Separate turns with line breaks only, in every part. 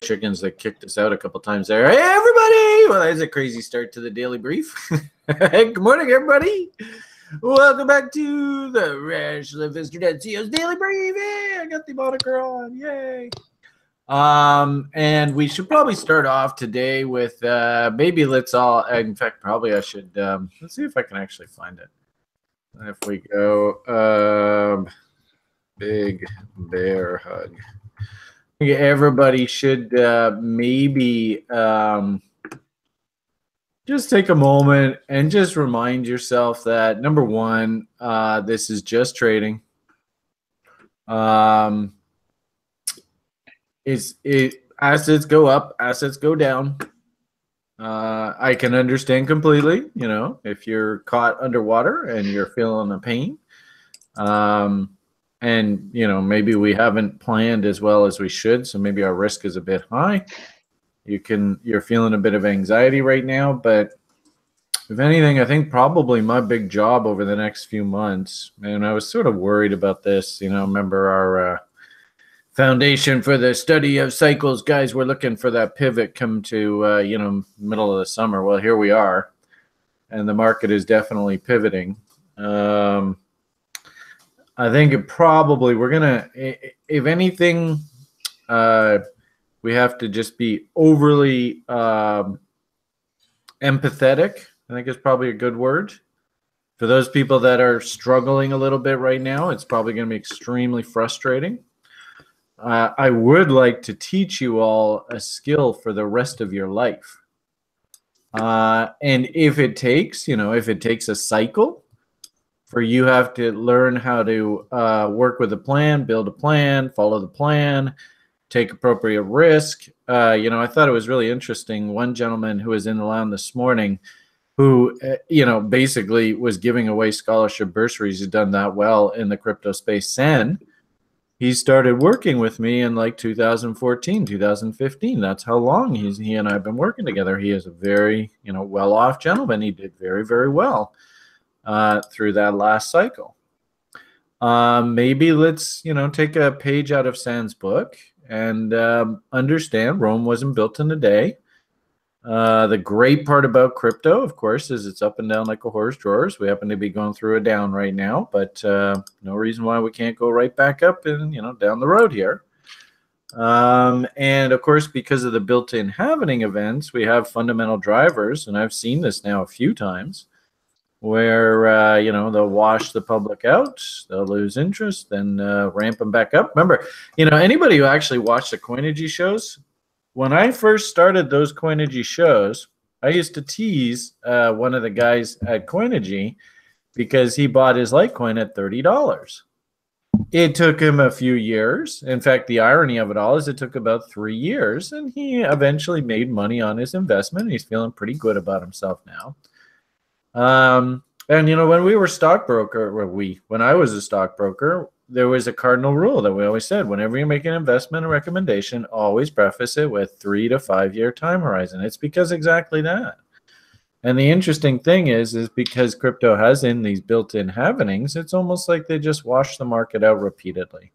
chickens that kicked us out a couple times there. Hey, everybody! Well, that's a crazy start to the Daily Brief. Good morning, everybody. Welcome back to the Rational Investor CEO's Daily Brief. Hey, I got the moniker on. Yay. And we should probably start off today with maybe let's all, in fact, probably I should, let's see if I can actually find it. If we go, big bear hug. I think everybody should maybe just take a moment and just remind yourself that, number one, this is just trading. Assets go up, assets go down. I can understand completely, you know, if you're caught underwater and you're feeling the pain. And, you know, maybe we haven't planned as well as we should, so maybe our risk is a bit high. You're feeling a bit of anxiety right now, but if anything, I think probably my big job over the next few months, and I was sort of worried about this, you know, remember our Foundation for the Study of Cycles guys were looking for that pivot come to, you know, middle of the summer. Well, here we are, and the market is definitely pivoting. I think it probably, we're going to, if anything, we have to just be overly empathetic. I think it's probably a good word. For those people that are struggling a little bit right now, it's probably going to be extremely frustrating. I would like to teach you all a skill for the rest of your life. And if it takes, you know, if it takes a cycle, for you have to learn how to work with a plan, build a plan, follow the plan, take appropriate risk. You know, I thought it was really interesting. One gentleman who was in the line this morning who, you know, basically was giving away scholarship bursaries. He's done that well in the crypto space. Sen, he started working with me in like 2014, 2015. That's how long he and I have been working together. He is a very, you know, well-off gentleman. He did very, very well through that last cycle. Maybe let's, you know, take a page out of Sen's book and understand Rome wasn't built in a day. The great part about crypto, of course, is it's up and down like a horse drawers. We happen to be going through a down right now, but no reason why we can't go right back up and, you know, down the road here. And of course, because of the built-in halvening events, we have fundamental drivers, and I've seen this now a few times, where, you know, they'll wash the public out, they'll lose interest, then ramp them back up. Remember, you know, anybody who actually watched the Coinigy shows, when I first started those Coinigy shows, I used to tease one of the guys at Coinigy because he bought his Litecoin at $30. It took him a few years. In fact, the irony of it all is it took about 3 years, and he eventually made money on his investment. He's feeling pretty good about himself now. And, you know, when we were stockbroker, or when I was a stockbroker, there was a cardinal rule that we always said, whenever you make an investment or recommendation, always preface it with 3 to 5 year time horizon. It's because exactly that. And the interesting thing is because crypto has in these built-in halvenings, it's almost like they just wash the market out repeatedly.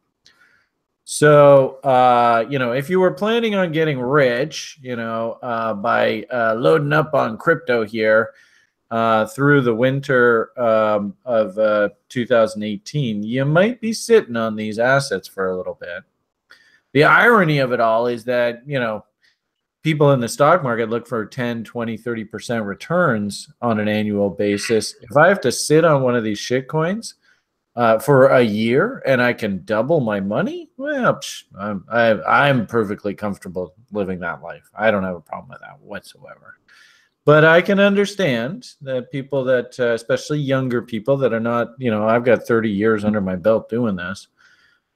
So, you know, if you were planning on getting rich, you know, by loading up on crypto here, through the winter of 2018, you might be sitting on these assets for a little bit. The irony of it all is that, you know, people in the stock market look for 10, 20, 30% returns on an annual basis. If I have to sit on one of these shit coins for a year and I can double my money, well, I'm perfectly comfortable living that life. I don't have a problem with that whatsoever. But I can understand that people that, especially younger people that are not, you know, I've got 30 years under my belt doing this.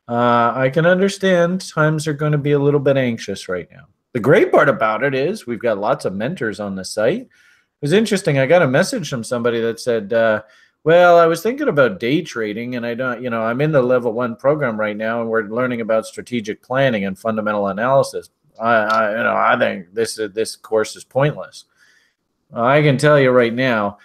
I can understand times are going to be a little bit anxious right now. The great part about it is we've got lots of mentors on the site. It was interesting. I got a message from somebody that said, well, I was thinking about day trading, and I don't, you know, I'm in the level 1 program right now, and we're learning about strategic planning and fundamental analysis. You know, I think this course is pointless. I can tell you right now,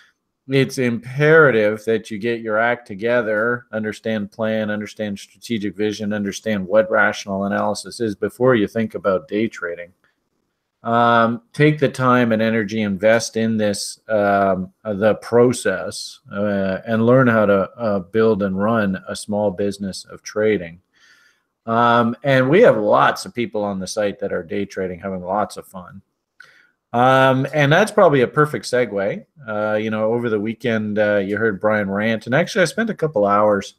it's imperative that you get your act together, understand plan, understand strategic vision, understand what rational analysis is before you think about day trading. take the time and energy, invest in this, the process, and learn how to build and run a small business of trading. And we have lots of people on the site that are day trading, having lots of fun. And that's probably a perfect segue. Over the weekend, you heard Brian rant, and actually I spent a couple hours.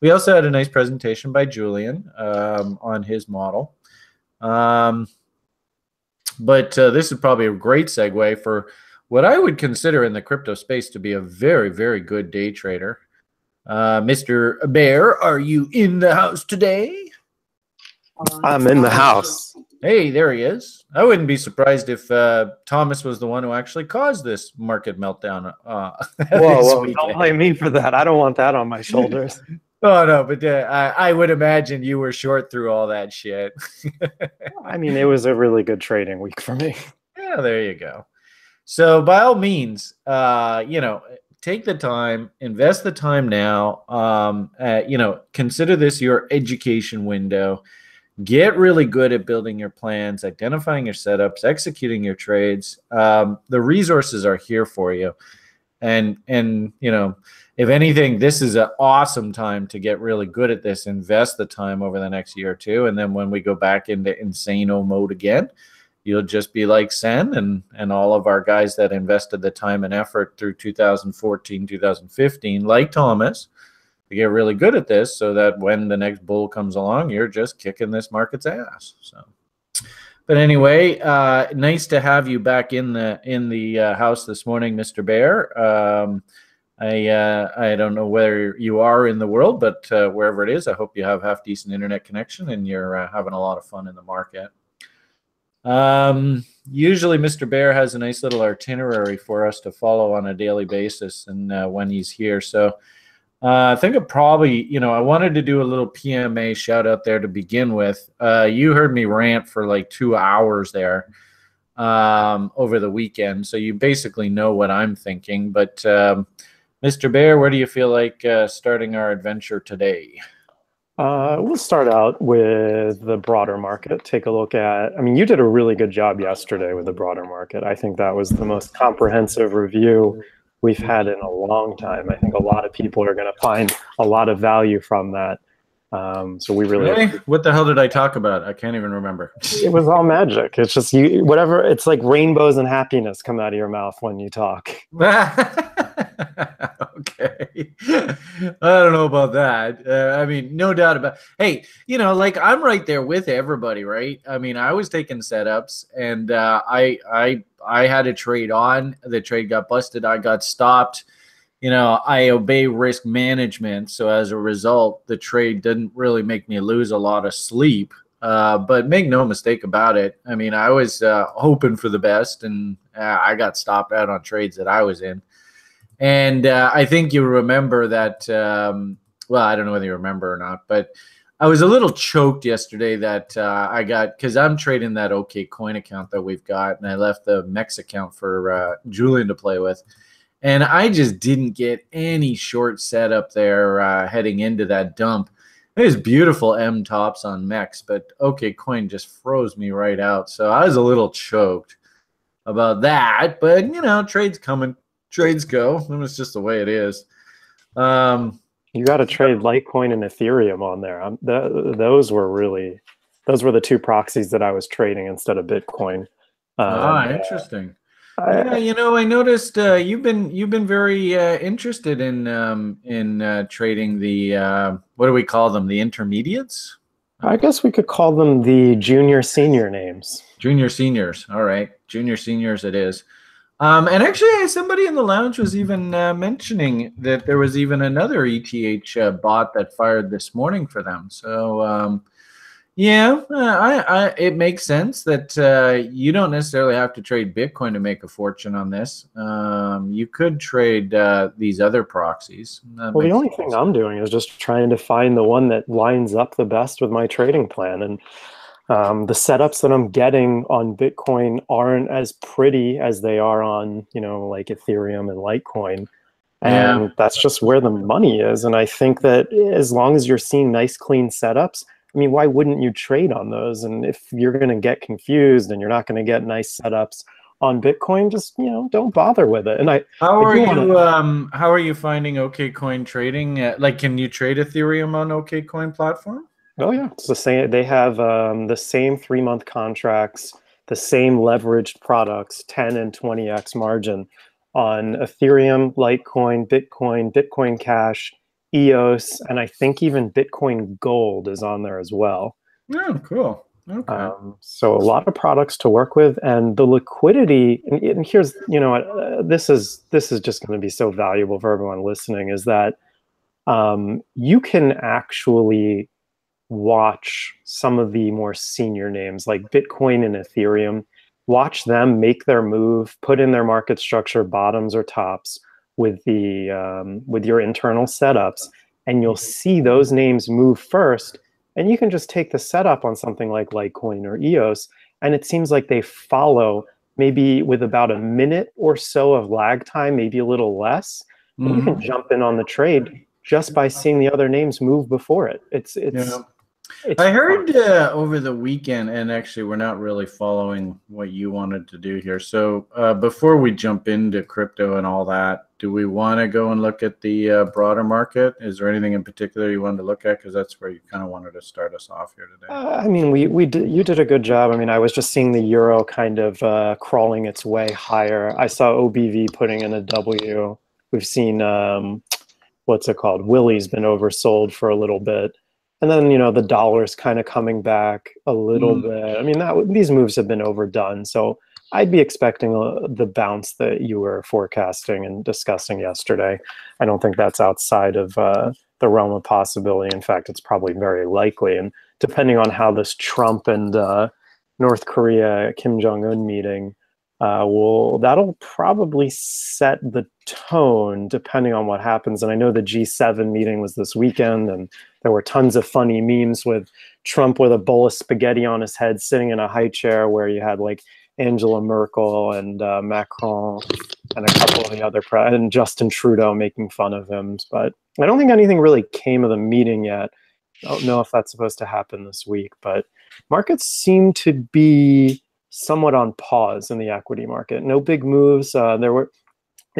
We also had a nice presentation by Julian on his model. But this is probably a great segue for what I would consider in the crypto space to be a very, very good day trader. Mr. Bear, are you in the house today?
I'm in the house.
Hey, there he is. I wouldn't be surprised if Thomas was the one who actually caused this market meltdown.
Whoa, don't blame me for that. I don't want that on my shoulders.
Oh, no, but I would imagine you were short through all that shit.
I mean, it was a really good trading week for me.
Yeah, there you go. So by all means, take the time, invest the time now. Consider this your education window. Get really good at building your plans, identifying your setups, executing your trades. The resources are here for you. And if anything, this is an awesome time to get really good at this. Invest the time over the next year or two. And then when we go back into insano mode again, you'll just be like Sen and all of our guys that invested the time and effort through 2014, 2015, like Thomas, to get really good at this so that when the next bull comes along, you're just kicking this market's ass. So, but anyway, nice to have you back in the house this morning, Mr. Bear. I don't know where you are in the world, but wherever it is, I hope you have half decent internet connection and you're having a lot of fun in the market. Usually Mr. Bear has a nice little itinerary for us to follow on a daily basis and when he's here. So I think it probably, I wanted to do a little PMA shout out there to begin with. You heard me rant for like 2 hours there over the weekend. So you basically know what I'm thinking. But Mr. Bear, where do you feel like starting our adventure today?
We'll start out with the broader market. Take a look at, you did a really good job yesterday with the broader market. I think that was the most comprehensive review we've had in a long time. I think a lot of people are going to find a lot of value from that. So we really.
What the hell did I talk about? I can't even remember.
It was all magic. It's just whatever. It's like rainbows and happiness come out of your mouth when you talk.
Okay. I don't know about that. No doubt about. Hey, I'm right there with everybody, right? I was taking setups, and I had a trade on. The trade got busted. I got stopped. I obey risk management. So as a result, the trade didn't really make me lose a lot of sleep. But make no mistake about it. I was hoping for the best, and I got stopped out on trades that I was in. And I think you remember that, I don't know whether you remember or not, but I was a little choked yesterday that I got, because I'm trading that OKCoin account that we've got, and I left the MEX account for Julian to play with. And I just didn't get any short setup there heading into that dump. It was beautiful M tops on MEX, but OKCoin just froze me right out. So I was a little choked about that. But, trades coming. Trades go, and it's just the way it is.
You got to trade Litecoin and Ethereum on there. Those were the two proxies that I was trading instead of Bitcoin.
Interesting. I noticed you've been very interested in trading the what do we call them? The intermediates?
I guess we could call them the junior senior names.
Junior seniors. All right, junior seniors it is. And actually, somebody in the lounge was even mentioning that there was even another ETH bot that fired this morning for them. So, it makes sense that you don't necessarily have to trade Bitcoin to make a fortune on this. You could trade these other proxies.
Well, the only thing I'm doing is just trying to find the one that lines up the best with my trading plan. And the setups that I'm getting on Bitcoin aren't as pretty as they are on, like Ethereum and Litecoin. And that's just where the money is. And I think that as long as you're seeing nice, clean setups, I mean, why wouldn't you trade on those? And if you're going to get confused and you're not going to get nice setups on Bitcoin, just, don't bother with it. And
How
I
are
do want
you
to.
how are you finding OKCoin trading? Like, can you trade Ethereum on OKCoin platform?
Oh yeah, it's the same. They have the same 3-month contracts, the same leveraged products, 10 and 20x margin on Ethereum, Litecoin, Bitcoin, Bitcoin Cash, EOS, and I think even Bitcoin Gold is on there as well.
Oh, cool. Okay.
So a lot of products to work with, and the liquidity. And here's, this is just going to be so valuable for everyone listening. Is that you can actually watch some of the more senior names like Bitcoin and Ethereum, watch them make their move, put in their market structure bottoms or tops with with your internal setups, and you'll see those names move first. And you can just take the setup on something like Litecoin or EOS, and it seems like they follow maybe with about a minute or so of lag time, maybe a little less, and you can jump in on the trade just by seeing the other names move before it.
Yeah.
It's
I heard over the weekend, and actually, we're not really following what you wanted to do here. So, before we jump into crypto and all that, do we want to go and look at the broader market? Is there anything in particular you wanted to look at? Because that's where you kind of wanted to start us off here today.
I mean, you did a good job. I mean, I was just seeing the euro kind of crawling its way higher. I saw OBV putting in a W. We've seen what's it called? Willie's been oversold for a little bit. And then, the dollar's kind of coming back a little bit. I mean, these moves have been overdone. So I'd be expecting the bounce that you were forecasting and discussing yesterday. I don't think that's outside of the realm of possibility. In fact, it's probably very likely. And depending on how this Trump and North Korea Kim Jong-un meeting that'll probably set the tone depending on what happens. And I know the G7 meeting was this weekend, and there were tons of funny memes with Trump with a bowl of spaghetti on his head sitting in a high chair, where you had like Angela Merkel and Macron and a couple of the other and Justin Trudeau making fun of him. But I don't think anything really came of the meeting yet. I don't know if that's supposed to happen this week, but markets seem to be somewhat on pause in the equity market. No big moves. The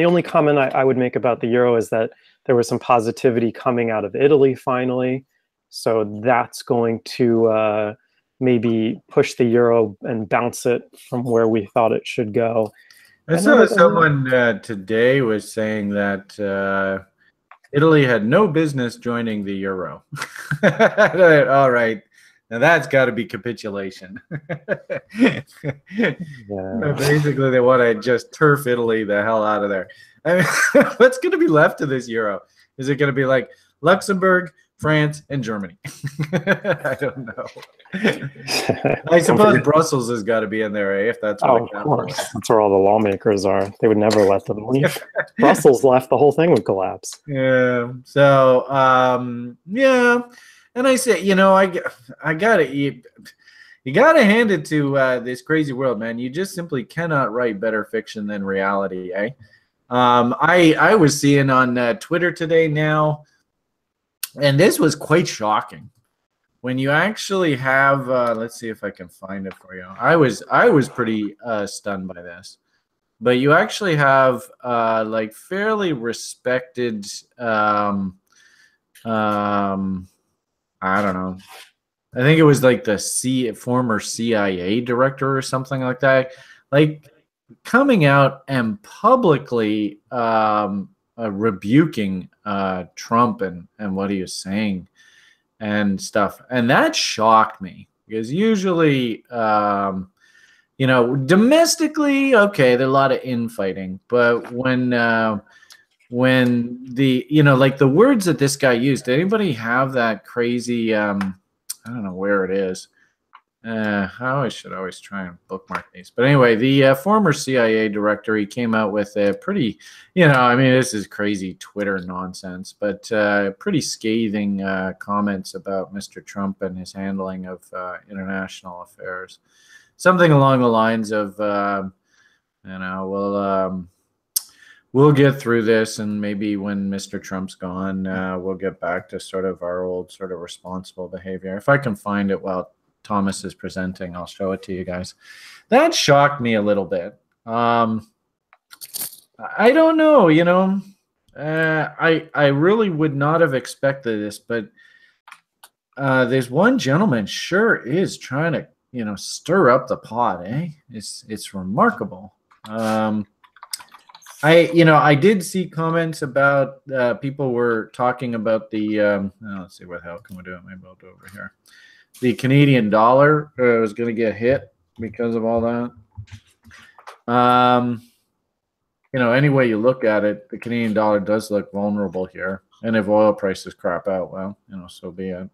only comment I would make about the euro is that there was some positivity coming out of Italy finally. So that's going to maybe push the euro and bounce it from where we thought it should go.
I saw someone today was saying that Italy had no business joining the euro. All right. Now that's got to be capitulation. Yeah. Basically, they want to just turf Italy the hell out of there. I mean, what's going to be left of this euro? Is it going to be like Luxembourg, France, and Germany? I don't know. I suppose Brussels has got to be in there, if that's what
of course. That's where all the lawmakers are. They would never let them leave. Brussels left, the whole thing would collapse.
Yeah. So, yeah. And I say, I gotta you gotta hand it to this crazy world, man. You just simply cannot write better fiction than reality, eh? I was seeing on Twitter today now, and this was quite shocking. When you actually have, let's see if I can find it for you. I was pretty stunned by this, but you actually have like fairly respected. I don't know. I think it was like the former CIA director or something like that, like coming out and publicly rebuking Trump and what he was saying and stuff. And that shocked me because usually, domestically, okay, there's a lot of infighting, but when the like the words that this guy used, did anybody have that crazy I don't know where it is. I should always try and bookmark these, but anyway, the former CIA director, he came out with a pretty this is crazy Twitter nonsense, but pretty scathing comments about Mr. Trump and his handling of international affairs, something along the lines of we'll get through this, and maybe when Mr. Trump's gone, we'll get back to sort of our old sort of responsible behavior. If I can find it while Thomas is presenting, I'll show it to you guys. That shocked me a little bit. I don't know, you know. I really would not have expected this, but there's one gentleman sure is trying to, you know, stir up the pot, eh? It's remarkable. I did see comments about people were talking about the let's see, what the hell can we do it? Maybe I'll do it over here. The Canadian dollar was going to get hit because of all that. You know, any way you look at it, the Canadian dollar does look vulnerable here. And if oil prices crap out, well, you know, so be it.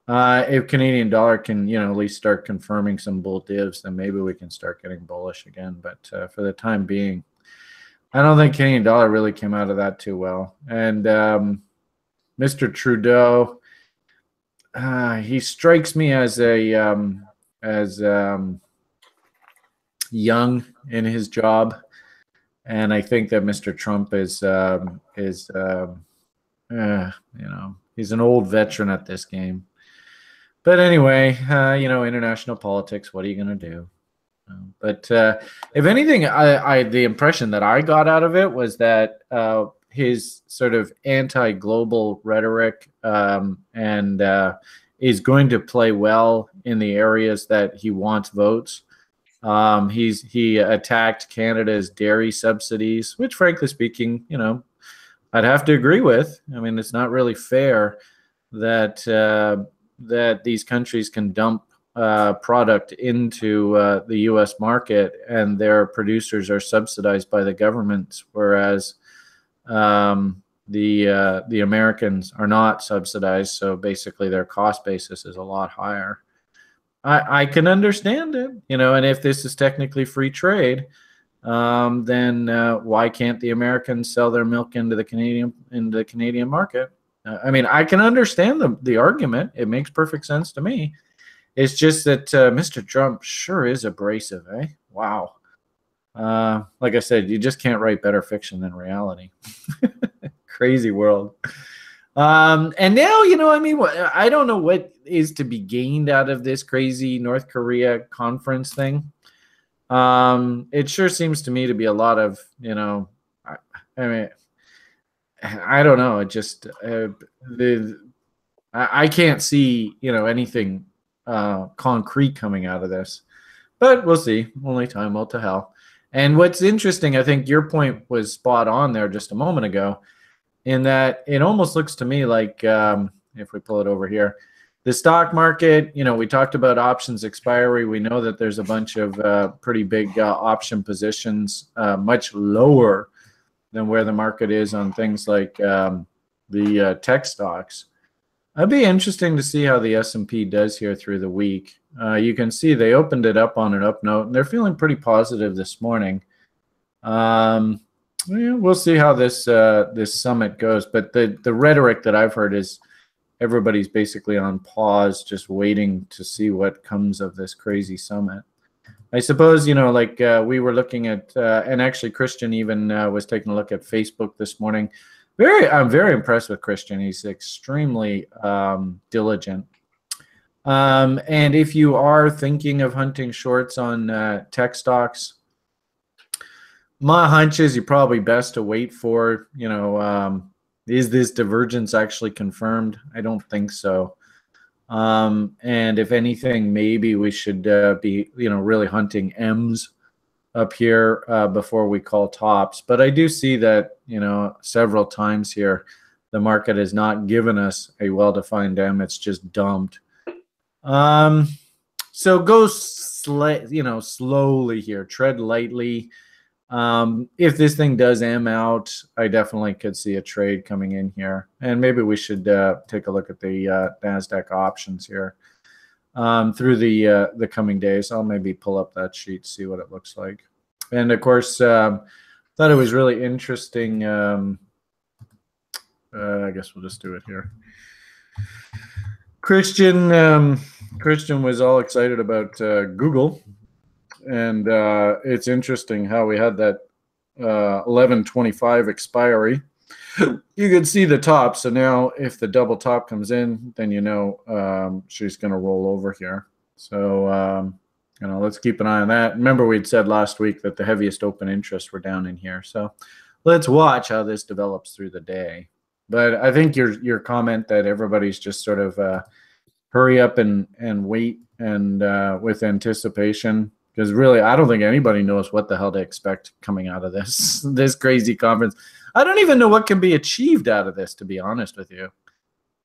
If Canadian dollar can, you know, at least start confirming some bull divs, then maybe we can start getting bullish again. But for the time being, I don't think Canadian dollar really came out of that too well. And Mr. Trudeau, he strikes me as young in his job, and I think that Mr. Trump is you know, he's an old veteran at this game. But anyway, you know, international politics, what are you going to do? But if anything, the impression that I got out of it was that his sort of anti-global rhetoric and is going to play well in the areas that he wants votes. He attacked Canada's dairy subsidies, which, frankly speaking, you know, I'd have to agree with. I mean, it's not really fair that that these countries can dump product into the U.S. market and their producers are subsidized by the government, whereas the Americans are not subsidized. So basically, their cost basis is a lot higher. I can understand it, you know, and if this is technically free trade, then why can't the Americans sell their milk into the Canadian market? I mean, I can understand the argument. It makes perfect sense to me. It's just that Mr. Trump sure is abrasive, eh? Wow. Like I said, you just can't write better fiction than reality. Crazy world. And now, you know, I mean, I don't know what is to be gained out of this crazy North Korea conference thing. It sure seems to me to be a lot of, you know, I mean, I don't know. It just, I can't see, you know, anything concrete coming out of this, but we'll see. Only time will tell. And what's interesting, I think your point was spot on there just a moment ago, in that it almost looks to me like, if we pull it over here, the stock market, you know, we talked about options expiry. We know that there's a bunch of pretty big option positions, much lower than where the market is on things like the tech stocks. It'd be interesting to see how the S&P does here through the week. You can see they opened it up on an up note, and they're feeling pretty positive this morning. We'll see how this summit goes. But the rhetoric that I've heard is everybody's basically on pause, just waiting to see what comes of this crazy summit. I suppose, you know, like we were looking at, and actually Christian even was taking a look at Facebook this morning. I'm very impressed with Christian. He's extremely diligent. And if you are thinking of hunting shorts on tech stocks, my hunch is you're probably best to wait for, you know, is this divergence actually confirmed? I don't think so. And if anything, maybe we should be, you know, really hunting M's up here before we call tops. But I do see that, you know, several times here, the market has not given us a well-defined M. It's just dumped. So go slowly here, tread lightly. If this thing does M out, I definitely could see a trade coming in here. And maybe we should take a look at the NASDAQ options here through the coming days. I'll maybe pull up that sheet, see what it looks like. And of course, thought it was really interesting. I guess we'll just do it here. Christian was all excited about Google. And it's interesting how we had that 11:25 expiry. You can see the top. So now if the double top comes in, then she's going to roll over here. So, let's keep an eye on that. Remember, we'd said last week that the heaviest open interests were down in here. So let's watch how this develops through the day. But I think your comment that everybody's just sort of hurry up and wait and with anticipation, because really I don't think anybody knows what the hell to expect coming out of this crazy conference. I don't even know what can be achieved out of this, to be honest with you.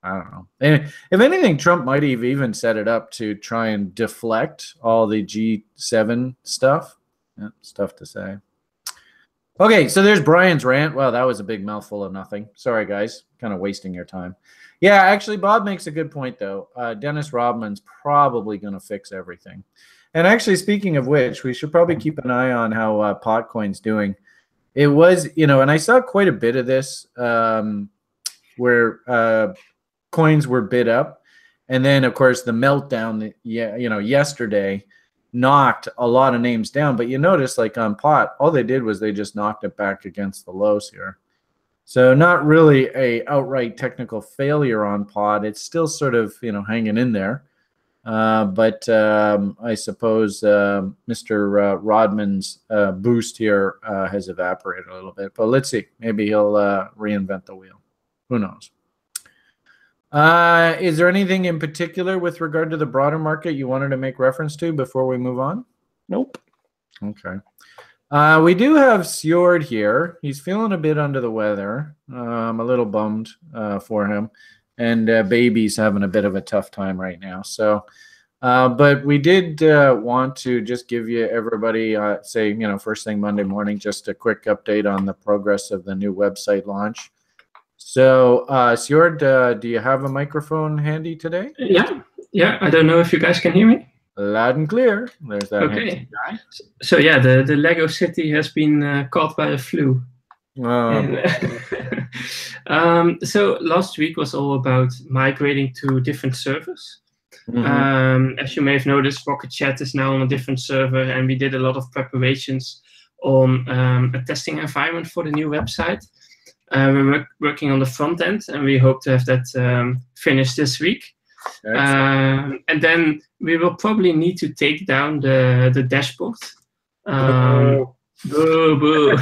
I don't know. And if anything, Trump might have even set it up to try and deflect all the G7 stuff. Yeah, stuff to say. Okay, so there's Brian's rant. Wow, that was a big mouthful of nothing. Sorry, guys. Kind of wasting your time. Yeah, actually, Bob makes a good point, though. Dennis Rodman's probably going to fix everything. And actually, speaking of which, we should probably keep an eye on how Potcoin's doing. It was, and I saw quite a bit of this where coins were bid up. And then, of course, the meltdown, yesterday knocked a lot of names down. But you notice, like on Pot, all they did was they just knocked it back against the lows here. So not really a outright technical failure on Pot. It's still sort of, hanging in there. But I suppose Mr. Rodman's boost here has evaporated a little bit. But let's see. Maybe he'll reinvent the wheel. Who knows? Is there anything in particular with regard to the broader market you wanted to make reference to before we move on?
Nope.
Okay. We do have Sjord here. He's feeling a bit under the weather. I'm a little bummed for him. And baby's having a bit of a tough time right now. So, but we did want to just give you everybody, first thing Monday morning, just a quick update on the progress of the new website launch. So, Sjord, do you have a microphone handy today?
Yeah. I don't know if you guys can hear me.
Loud and clear. There's that.
Okay. So yeah, the Lego city has been caught by the flu. So last week was all about migrating to different servers. Mm-hmm. As you may have noticed, Rocket Chat is now on a different server, and we did a lot of preparations on a testing environment for the new website. We're working on the front end, and we hope to have that finished this week. And then we will probably need to take down the dashboard. Boo, boo.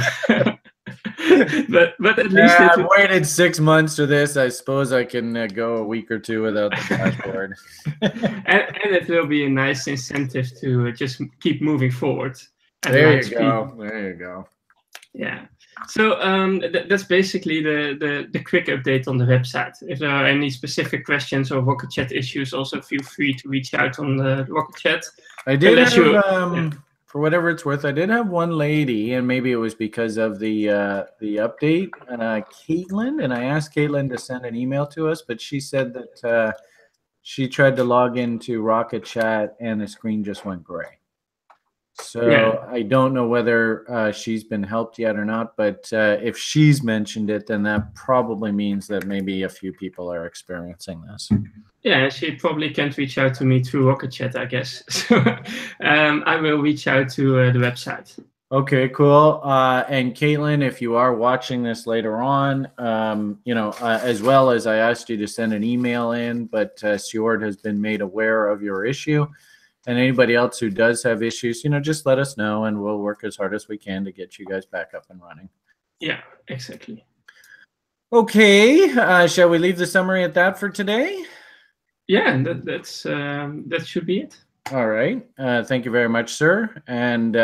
but at least
I've waited 6 months for this. I suppose I can go a week or two without the dashboard.
and it will be a nice incentive to just keep moving forward.
There you go.
Yeah. So that's basically the quick update on the website. If there are any specific questions or Rocket Chat issues, also feel free to reach out on the Rocket Chat.
I did have, for whatever it's worth, I did have one lady, and maybe it was because of the update, Caitlin, and I asked Caitlin to send an email to us, but she said that she tried to log into Rocket Chat and the screen just went gray. So I don't know whether she's been helped yet or not, but if she's mentioned it, then that probably means that maybe a few people are experiencing this.
Yeah, she probably can't reach out to me through Rocket Chat, I guess. So I will reach out to the website. Okay,
cool. And Caitlin, if you are watching this later on, as well as I asked you to send an email in, but Sjord has been made aware of your issue. And anybody else who does have issues, just let us know, and we'll work as hard as we can to get you guys back up and running.
Yeah, exactly.
Okay, shall we leave the summary at that for today?
Yeah, that should be it.
All right. Thank you very much, sir. And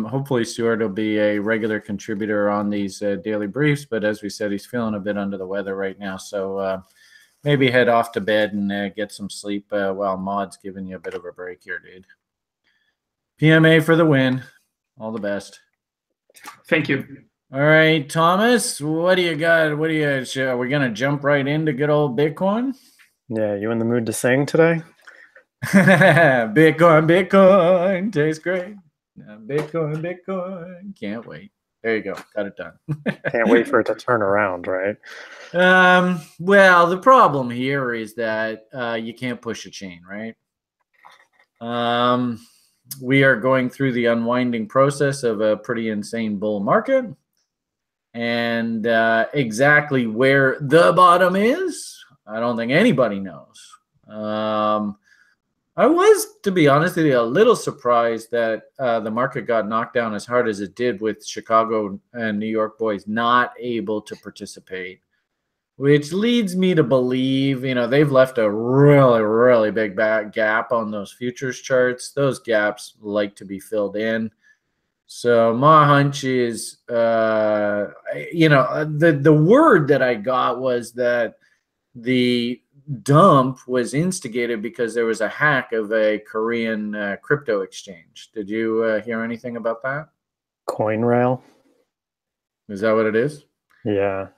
hopefully Stuart will be a regular contributor on these daily briefs. But as we said, he's feeling a bit under the weather right now. So maybe head off to bed and get some sleep while Maud's giving you a bit of a break here, dude. PMA for the win. All the best.
Thank you.
All right, Thomas, what do you got? Are we going to jump right into good old Bitcoin?
Yeah, you in the mood to sing today?
Bitcoin tastes great. Bitcoin, can't wait. There you go. Got it done.
Can't wait for it to turn around, right?
Well, the problem here is that you can't push a chain, right? We are going through the unwinding process of a pretty insane bull market. And exactly where the bottom is, I don't think anybody knows. I was, to be honest with you, a little surprised that the market got knocked down as hard as it did, with Chicago and New York boys not able to participate, which leads me to believe, they've left a really, really big gap on those futures charts. Those gaps like to be filled in. So my hunch is, the word that I got was that the dump was instigated because there was a hack of a Korean crypto exchange. Did you hear anything about that?
CoinRail.
Is that what it is?
Yeah.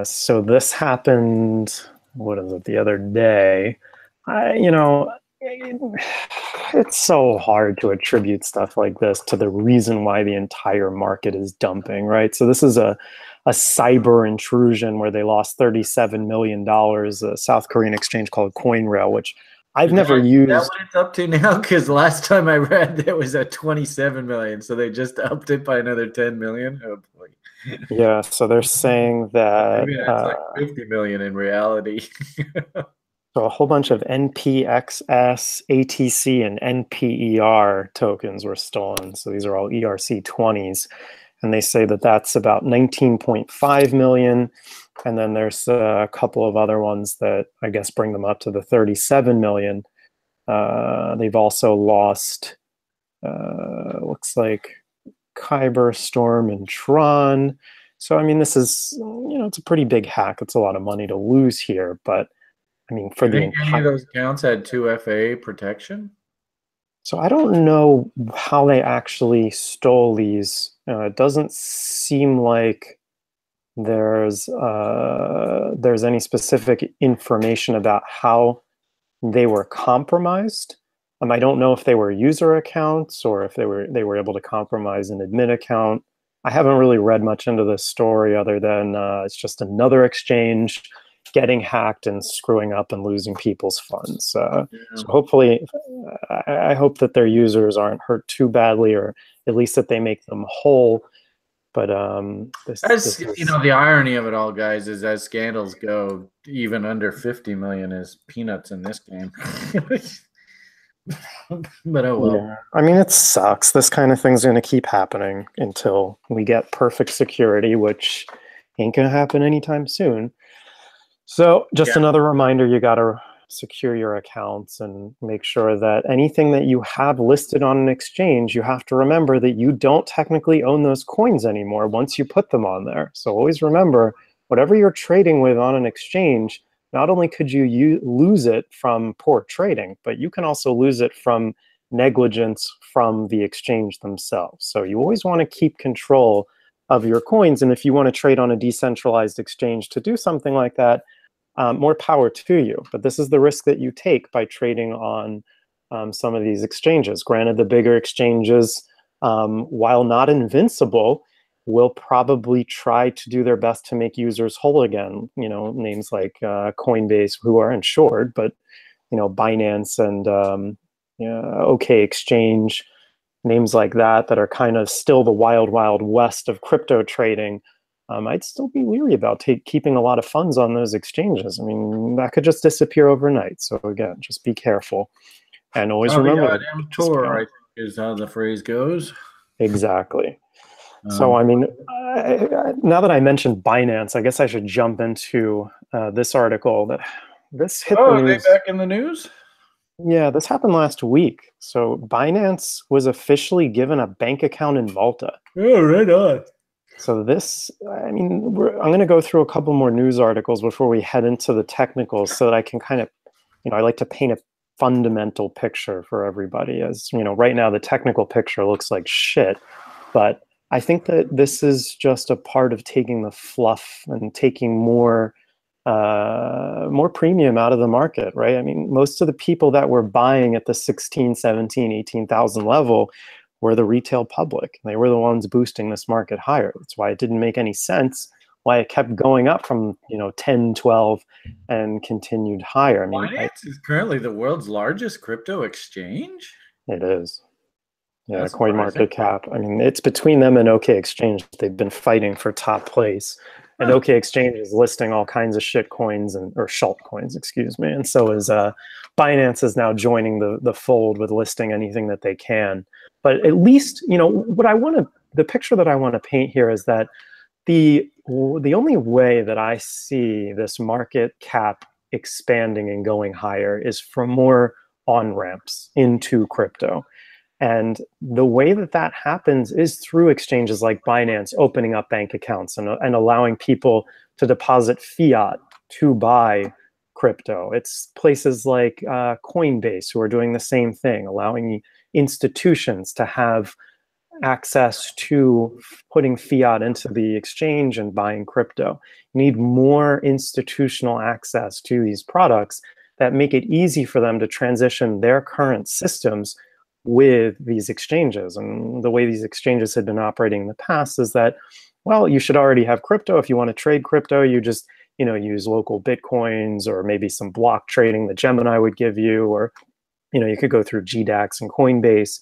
So this happened, what is it, the other day. It's so hard to attribute stuff like this to the reason why the entire market is dumping, right? So this is a cyber intrusion where they lost $37 million, a South Korean exchange called CoinRail, which I've never used.
Is that what it's up to now? Because last time I read, there was at 27 million, so they just upped it by another 10 million. Oh boy.
Yeah, so they're saying that
maybe that's like 50 million in reality.
So a whole bunch of NPXS, ATC, and NPER tokens were stolen. So these are all ERC20s. And they say that that's about 19.5 million. And then there's a couple of other ones that I guess bring them up to the 37 million. They've also lost, looks like Kyber, Storm, and Tron. So, I mean, this is, it's a pretty big hack. It's a lot of money to lose here. But, I mean, for the entire...
Any of those accounts had 2FA protection?
So I don't know how they actually stole these. It doesn't seem like there's any specific information about how they were compromised. I don't know if they were user accounts or if they were able to compromise an admin account. I haven't really read much into this story other than it's just another exchange getting hacked and screwing up and losing people's funds. So hopefully, I hope that their users aren't hurt too badly, or at least that they make them whole. But
the irony of it all, guys, is as scandals go, even under 50 million is peanuts in this game. But oh well.
Yeah. I mean, it sucks. This kind of thing's going to keep happening until we get perfect security, which ain't going to happen anytime soon. So just another reminder, you got to secure your accounts and make sure that anything that you have listed on an exchange, you have to remember that you don't technically own those coins anymore once you put them on there. So always remember, whatever you're trading with on an exchange, not only could you lose it from poor trading, but you can also lose it from negligence from the exchange themselves. So you always want to keep control of your coins. And if you want to trade on a decentralized exchange to do something like that, more power to you. But this is the risk that you take by trading on some of these exchanges. Granted, the bigger exchanges, while not invincible, will probably try to do their best to make users whole again. Names like Coinbase, who are insured, but Binance and OK Exchange, names like that are kind of still the wild, wild west of crypto trading. I'd still be leery about keeping a lot of funds on those exchanges. I mean, that could just disappear overnight. So again, just be careful. And always remember,
tour, I think, is how the phrase goes.
Exactly. So, I mean, now that I mentioned Binance, I guess I should jump into this article. This hit the news.
Are they back in the news?
Yeah, this happened last week. So Binance was officially given a bank account in Malta.
Oh, right on.
So this, I mean, I'm going to go through a couple more news articles before we head into the technicals so that I can kind of, I like to paint a fundamental picture for everybody. As right now the technical picture looks like shit, but I think that this is just a part of taking the fluff and taking more premium out of the market, right? I mean, most of the people that were buying at the 16, 17, 18,000 level were the retail public. They were the ones boosting this market higher. That's why it didn't make any sense why it kept going up from 10, 12 and continued higher. I mean,
Binance is currently the world's largest crypto exchange?
It is. Yeah,
That's
CoinMarketCap. I mean, it's between them and OK Exchange. They've been fighting for top place. And OK Exchange is listing all kinds of shit coins or shalt coins, excuse me. And so is Binance is now joining the fold with listing anything that they can. But at least, the picture that I want to paint here is that the only way that I see this market cap expanding and going higher is from more on-ramps into crypto. And the way that that happens is through exchanges like Binance opening up bank accounts and allowing people to deposit fiat to buy crypto. It's places like Coinbase who are doing the same thing, allowing institutions to have access to putting fiat into the exchange and buying crypto. You need more institutional access to these products that make it easy for them to transition their current systems with these exchanges. And the way these exchanges had been operating in the past is that, well, you should already have crypto. If you want to trade crypto, you just use local Bitcoins or maybe some block trading that Gemini would give you, or you could go through GDAX and Coinbase.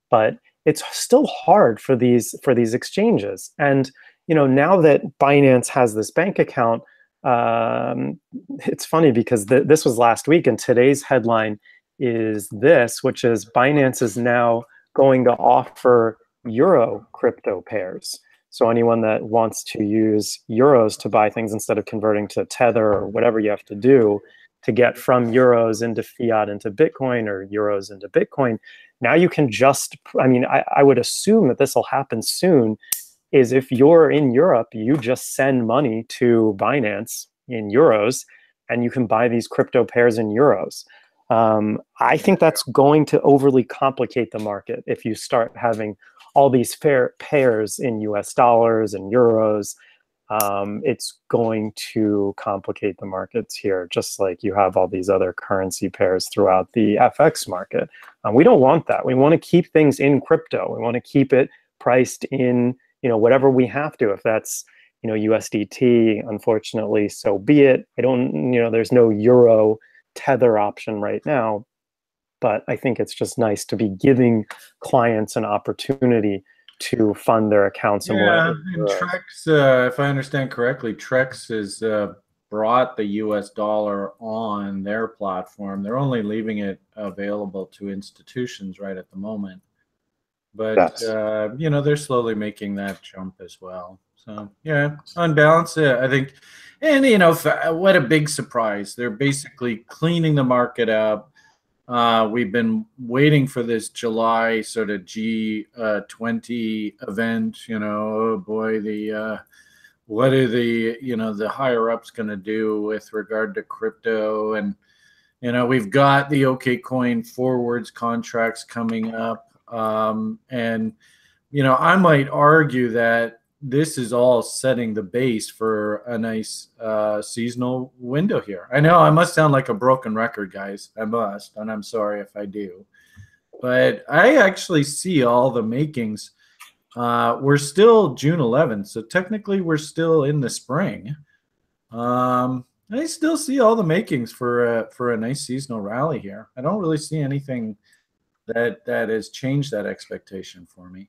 But it's still hard for these exchanges. And now that Binance has this bank account, it's funny because this was last week, and today's headline is this, which is Binance is now going to offer Euro crypto pairs. So anyone that wants to use euros to buy things instead of converting to Tether or whatever you have to do to get from euros into fiat into Bitcoin or euros into Bitcoin, now you can just, I would assume that this will happen soon, is if you're in Europe, you just send money to Binance in euros and you can buy these crypto pairs in euros. I think that's going to overly complicate the market if you start having all these pairs in US dollars and euros. It's going to complicate the markets here, just like you have all these other currency pairs throughout the FX market. We don't want that. We want to keep things in crypto. We want to keep it priced in, whatever we have to. If that's, USDT, unfortunately, so be it. There's no Euro Tether option right now, but I think it's just nice to be giving clients an opportunity to fund their accounts.
Yeah, and Trex, if I understand correctly, Trex has brought the US dollar on their platform. They're only leaving it available to institutions right at the moment. But,
yes.
They're slowly making that jump as well. So, yeah, on balance, I think, and, what a big surprise. They're basically cleaning the market up. We've been waiting for this July sort of G20 event. Oh boy, what are the higher ups going to do with regard to crypto? And we've got the OKCoin forwards contracts coming up, and I might argue that this is all setting the base for a nice seasonal window here. I know I must sound like a broken record, guys. I must, and I'm sorry if I do. But I actually see all the makings. We're still June 11th, so technically we're still in the spring. I still see all the makings for a nice seasonal rally here. I don't really see anything that has changed that expectation for me.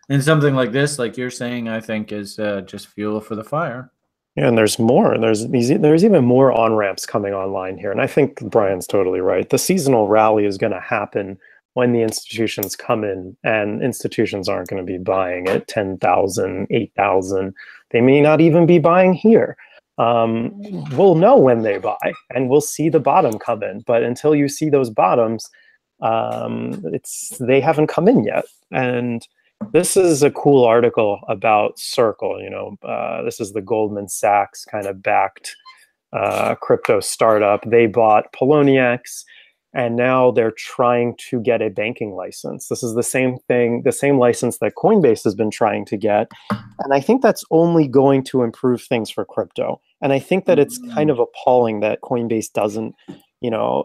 And something like this, like you're saying, I think is just fuel for the fire.
Yeah, and there's more. There's even more on-ramps coming online here. And I think Brian's totally right. The seasonal rally is going to happen when the institutions come in, and institutions aren't going to be buying at 10,000, 8,000. They may not even be buying here. We'll know when they buy, and we'll see the bottom come in. But until you see those bottoms, they haven't come in yet. And this is a cool article about Circle. This is the Goldman Sachs kind of backed crypto startup. They bought Poloniex, and now they're trying to get a banking license. This is the same thing, the same license that Coinbase has been trying to get. And I think that's only going to improve things for crypto. And I think that it's kind of appalling that Coinbase doesn't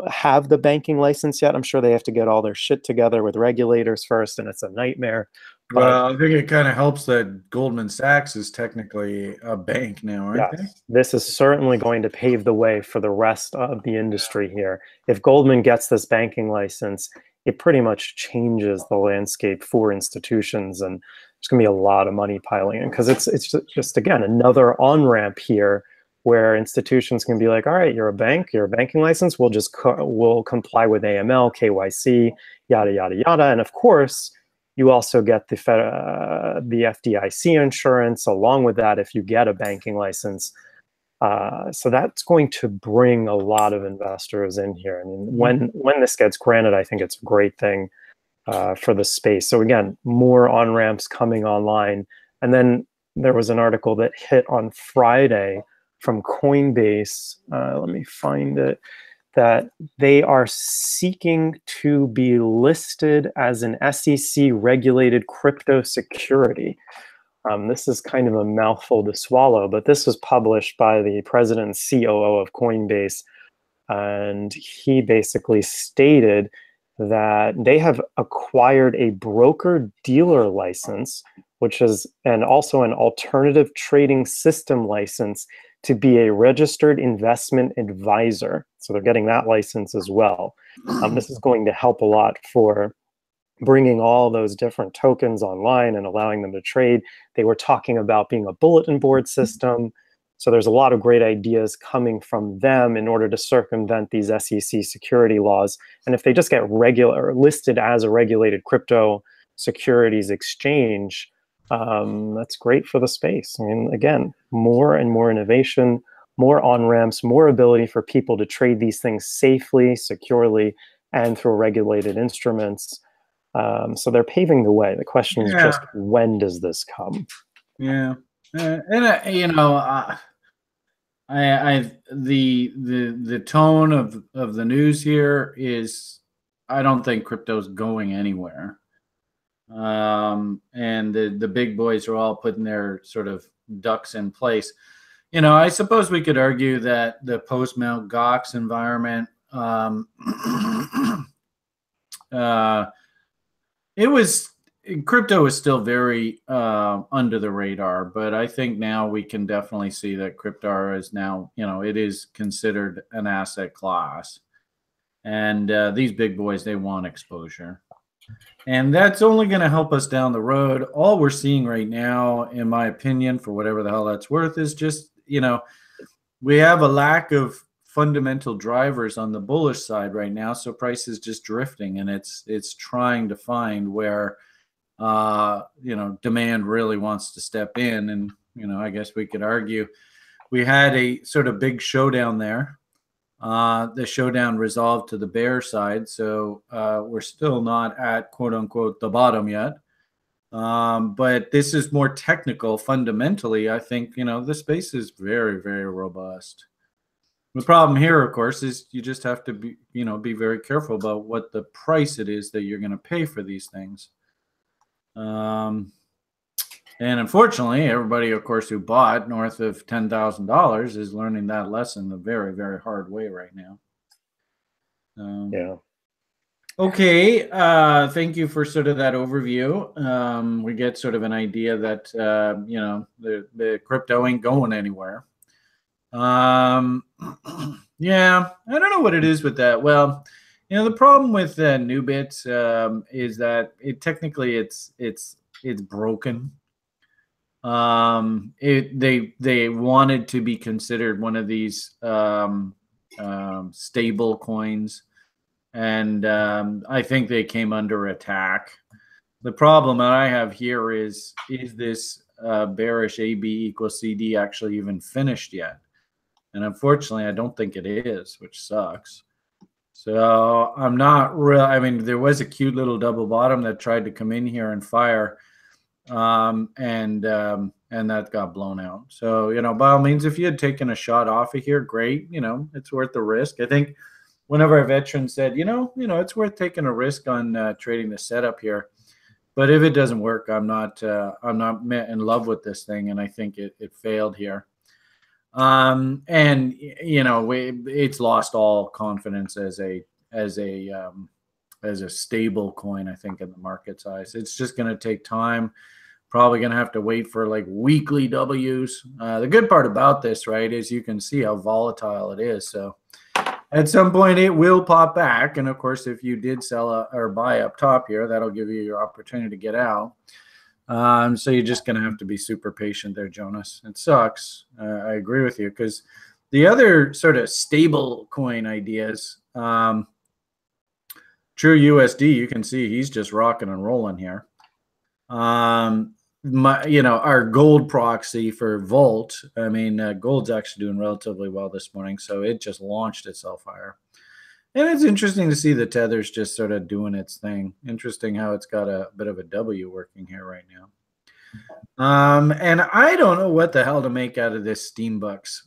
have the banking license yet. I'm sure they have to get all their shit together with regulators first, and it's a nightmare.
Well, I think it kind of helps that Goldman Sachs is technically a bank now, aren't they?
This is certainly going to pave the way for the rest of the industry here. If Goldman gets this banking license, it pretty much changes the landscape for institutions, and there's going to be a lot of money piling in, because it's just again another on-ramp here where institutions can be like, all right, you're a banking license, we'll comply with AML, KYC, yada yada yada, and of course you also get the FDIC insurance along with that if you get a banking license. So that's going to bring a lot of investors in here. I mean, when this gets granted, I think it's a great thing for the space. So again, more on-ramps coming online. And then there was an article that hit on Friday from Coinbase. Let me find it. That they are seeking to be listed as an SEC-regulated crypto security. This is kind of a mouthful to swallow, but this was published by the president and COO of Coinbase, and he basically stated that they have acquired a broker-dealer license, which is also an alternative trading system license to be a registered investment advisor. So they're getting that license as well. This is going to help a lot for bringing all those different tokens online and allowing them to trade. They were talking about being a bulletin board system. So there's a lot of great ideas coming from them in order to circumvent these SEC security laws. And if they just get listed as a regulated crypto securities exchange, that's great for the space. I mean, again, more and more innovation, more on-ramps, more ability for people to trade these things safely, securely, and through regulated instruments. So they're paving the way. The question is just, when does this come?
Yeah, and you know, the tone of the news here is, I don't think crypto's going anywhere. And the big boys are all putting their sort of ducks in place. You know, I suppose we could argue that the post-Mt. Gox environment, crypto is still very under the radar, but I think now we can definitely see that crypto is now, you know, it is considered an asset class. And these big boys, they want exposure. And that's only going to help us down the road. All we're seeing right now, in my opinion, for whatever the hell that's worth, is just, you know, we have a lack of fundamental drivers on the bullish side right now. So price is just drifting, and it's trying to find where, you know, demand really wants to step in. And, you know, I guess we could argue we had a sort of big showdown there. The showdown resolved to the bear side, so we're still not at quote unquote the bottom yet. But this is more technical. Fundamentally, I think, you know, the space is very, very robust. The problem here, of course, is you just have to be, you know, be very careful about what the price it is that you're going to pay for these things. And unfortunately, everybody, of course, who bought north of $10,000 is learning that lesson the very, very hard way right now.
Yeah.
Okay. Thank you for sort of that overview. We get sort of an idea that, you know, the crypto ain't going anywhere. Yeah, I don't know what it is with that. Well, you know, the problem with Nubit is that technically it's broken. They wanted to be considered one of these stable coins, and I think they came under attack. The problem that I have here is this bearish AB equals CD actually even finished yet? And unfortunately, I don't think it is, which sucks. So I'm not real. I mean, there was a cute little double bottom that tried to come in here and fire, and that got blown out. So, you know, by all means, if you had taken a shot off of here, great. You know, it's worth the risk. I think one of our veterans said, you know, it's worth taking a risk on trading the setup here. But if it doesn't work, I'm not in love with this thing, and I think it failed here. And you know, it's lost all confidence as a stable coin, I think, in the market size. It's just going to take time. Probably going to have to wait for like weekly W's. The good part about this, right, is you can see how volatile it is. So At some point, it will pop back. And of course, if you did sell or buy up top here, that'll give you your opportunity to get out. So you're just going to have to be super patient there, Jonas. It sucks. I agree with you, because the other sort of stable coin ideas, True USD, you can see he's just rocking and rolling here. Our gold proxy for Volt, I mean, gold's actually doing relatively well this morning, so it just launched itself higher. And it's interesting to see the Tether's just sort of doing its thing. Interesting how it's got a bit of a W working here right now. And I don't know what the hell to make out of this Steam Bucks.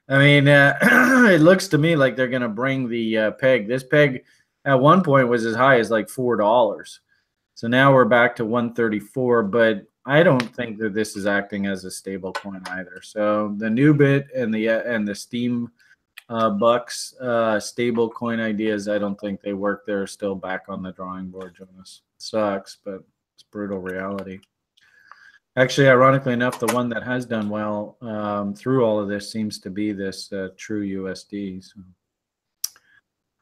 I mean, it looks to me like they're going to bring the peg. This peg at one point was as high as like $4. So now we're back to 134, but I don't think that this is acting as a stable coin either. So the Nubit and the Steam Bucks stable coin ideas, I don't think they work. They're still back on the drawing board, Jonas. Sucks, but it's brutal reality. Actually, ironically enough, the one that has done well through all of this seems to be this True USD. So.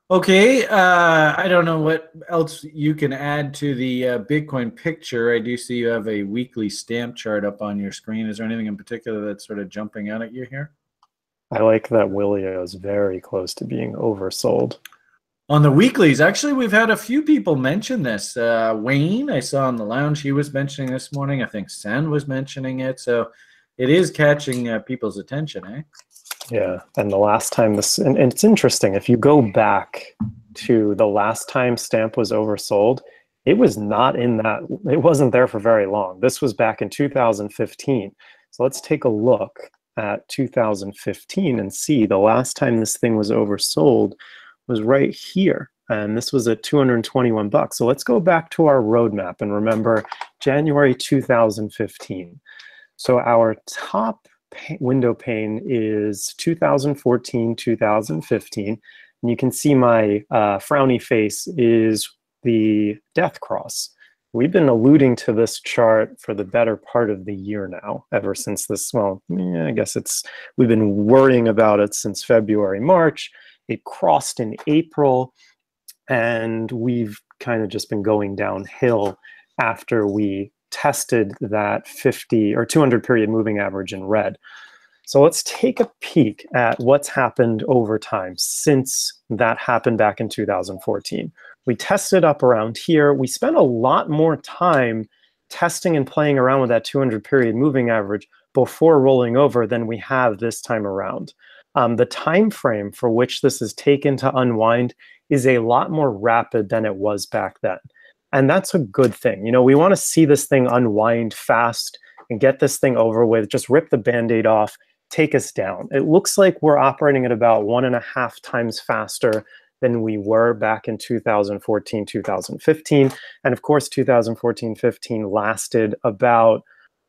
Okay, I don't know what else you can add to the Bitcoin picture. I do see you have a weekly stamp chart up on your screen. Is there anything in particular that's sort of jumping out at you here?
I like that Willio is very close to being oversold.
On the weeklies, actually, we've had a few people mention this. Wayne, I saw in the lounge, he was mentioning this morning. I think Sen was mentioning it. So it is catching people's attention, eh?
Yeah, and the last time this, and it's interesting, if you go back to the last time Stamp was oversold, it was not in that, it wasn't there for very long. This was back in 2015. So let's take a look at 2015 and see the last time this thing was oversold was right here. And this was at 221 bucks. So let's go back to our roadmap and remember January 2015. So our top window pane is 2014, 2015. And you can see my frowny face is the death cross. We've been alluding to this chart for the better part of the year now, ever since this, well, yeah, I guess we've been worrying about it since February, March. It crossed in April, and we've kind of just been going downhill after we tested that 50 or 200 period moving average in red. So let's take a peek at what's happened over time since that happened back in 2014. We tested up around here. We spent a lot more time testing and playing around with that 200 period moving average before rolling over than we have this time around. The time frame for which this is taken to unwind is a lot more rapid than it was back then. And that's a good thing. You know, we want to see this thing unwind fast and get this thing over with, just rip the Band-Aid off, take us down. It looks like we're operating at about 1.5 times faster than we were back in 2014, 2015. And of course, 2014, 15 lasted about,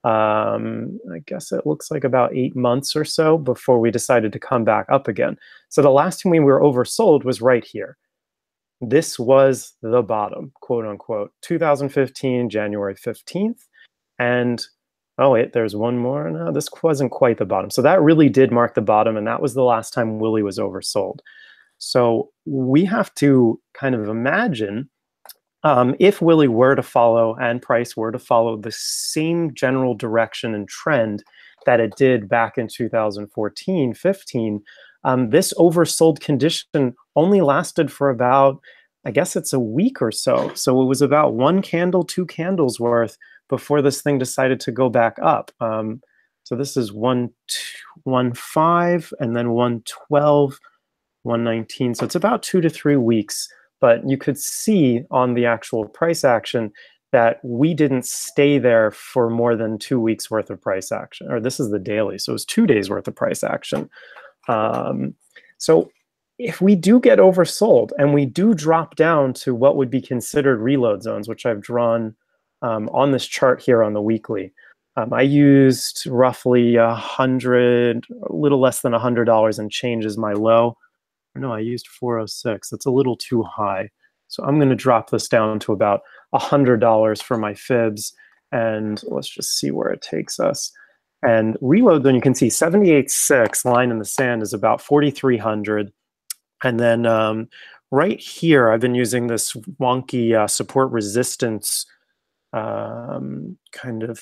I guess it looks like about 8 months or so before we decided to come back up again. So the last time we were oversold was right here. This was the bottom, quote unquote, 2015, January 15th. And oh wait, there's one more. No, this wasn't quite the bottom. So that really did mark the bottom, and that was the last time Willie was oversold. So we have to kind of imagine if Willie were to follow and price were to follow the same general direction and trend that it did back in 2014, 15, this oversold condition only lasted for about, I guess it's a week or so. So it was about 1 candle, 2 candles worth before this thing decided to go back up. So this is 1.15 and then 1.12, 1.19. So it's about 2 to 3 weeks. But you could see on the actual price action that we didn't stay there for more than 2 weeks worth of price action. Or this is the daily, so it was 2 days worth of price action. So if we do get oversold and we do drop down to what would be considered reload zones, which I've drawn on this chart here on the weekly, I used roughly a little less than $100 and change as my low. No, I used 406. That's a little too high. So I'm going to drop this down to about $100 for my fibs. And let's just see where it takes us. And reload, then you can see 78.6 line in the sand is about 4,300. And then right here, I've been using this wonky support resistance kind of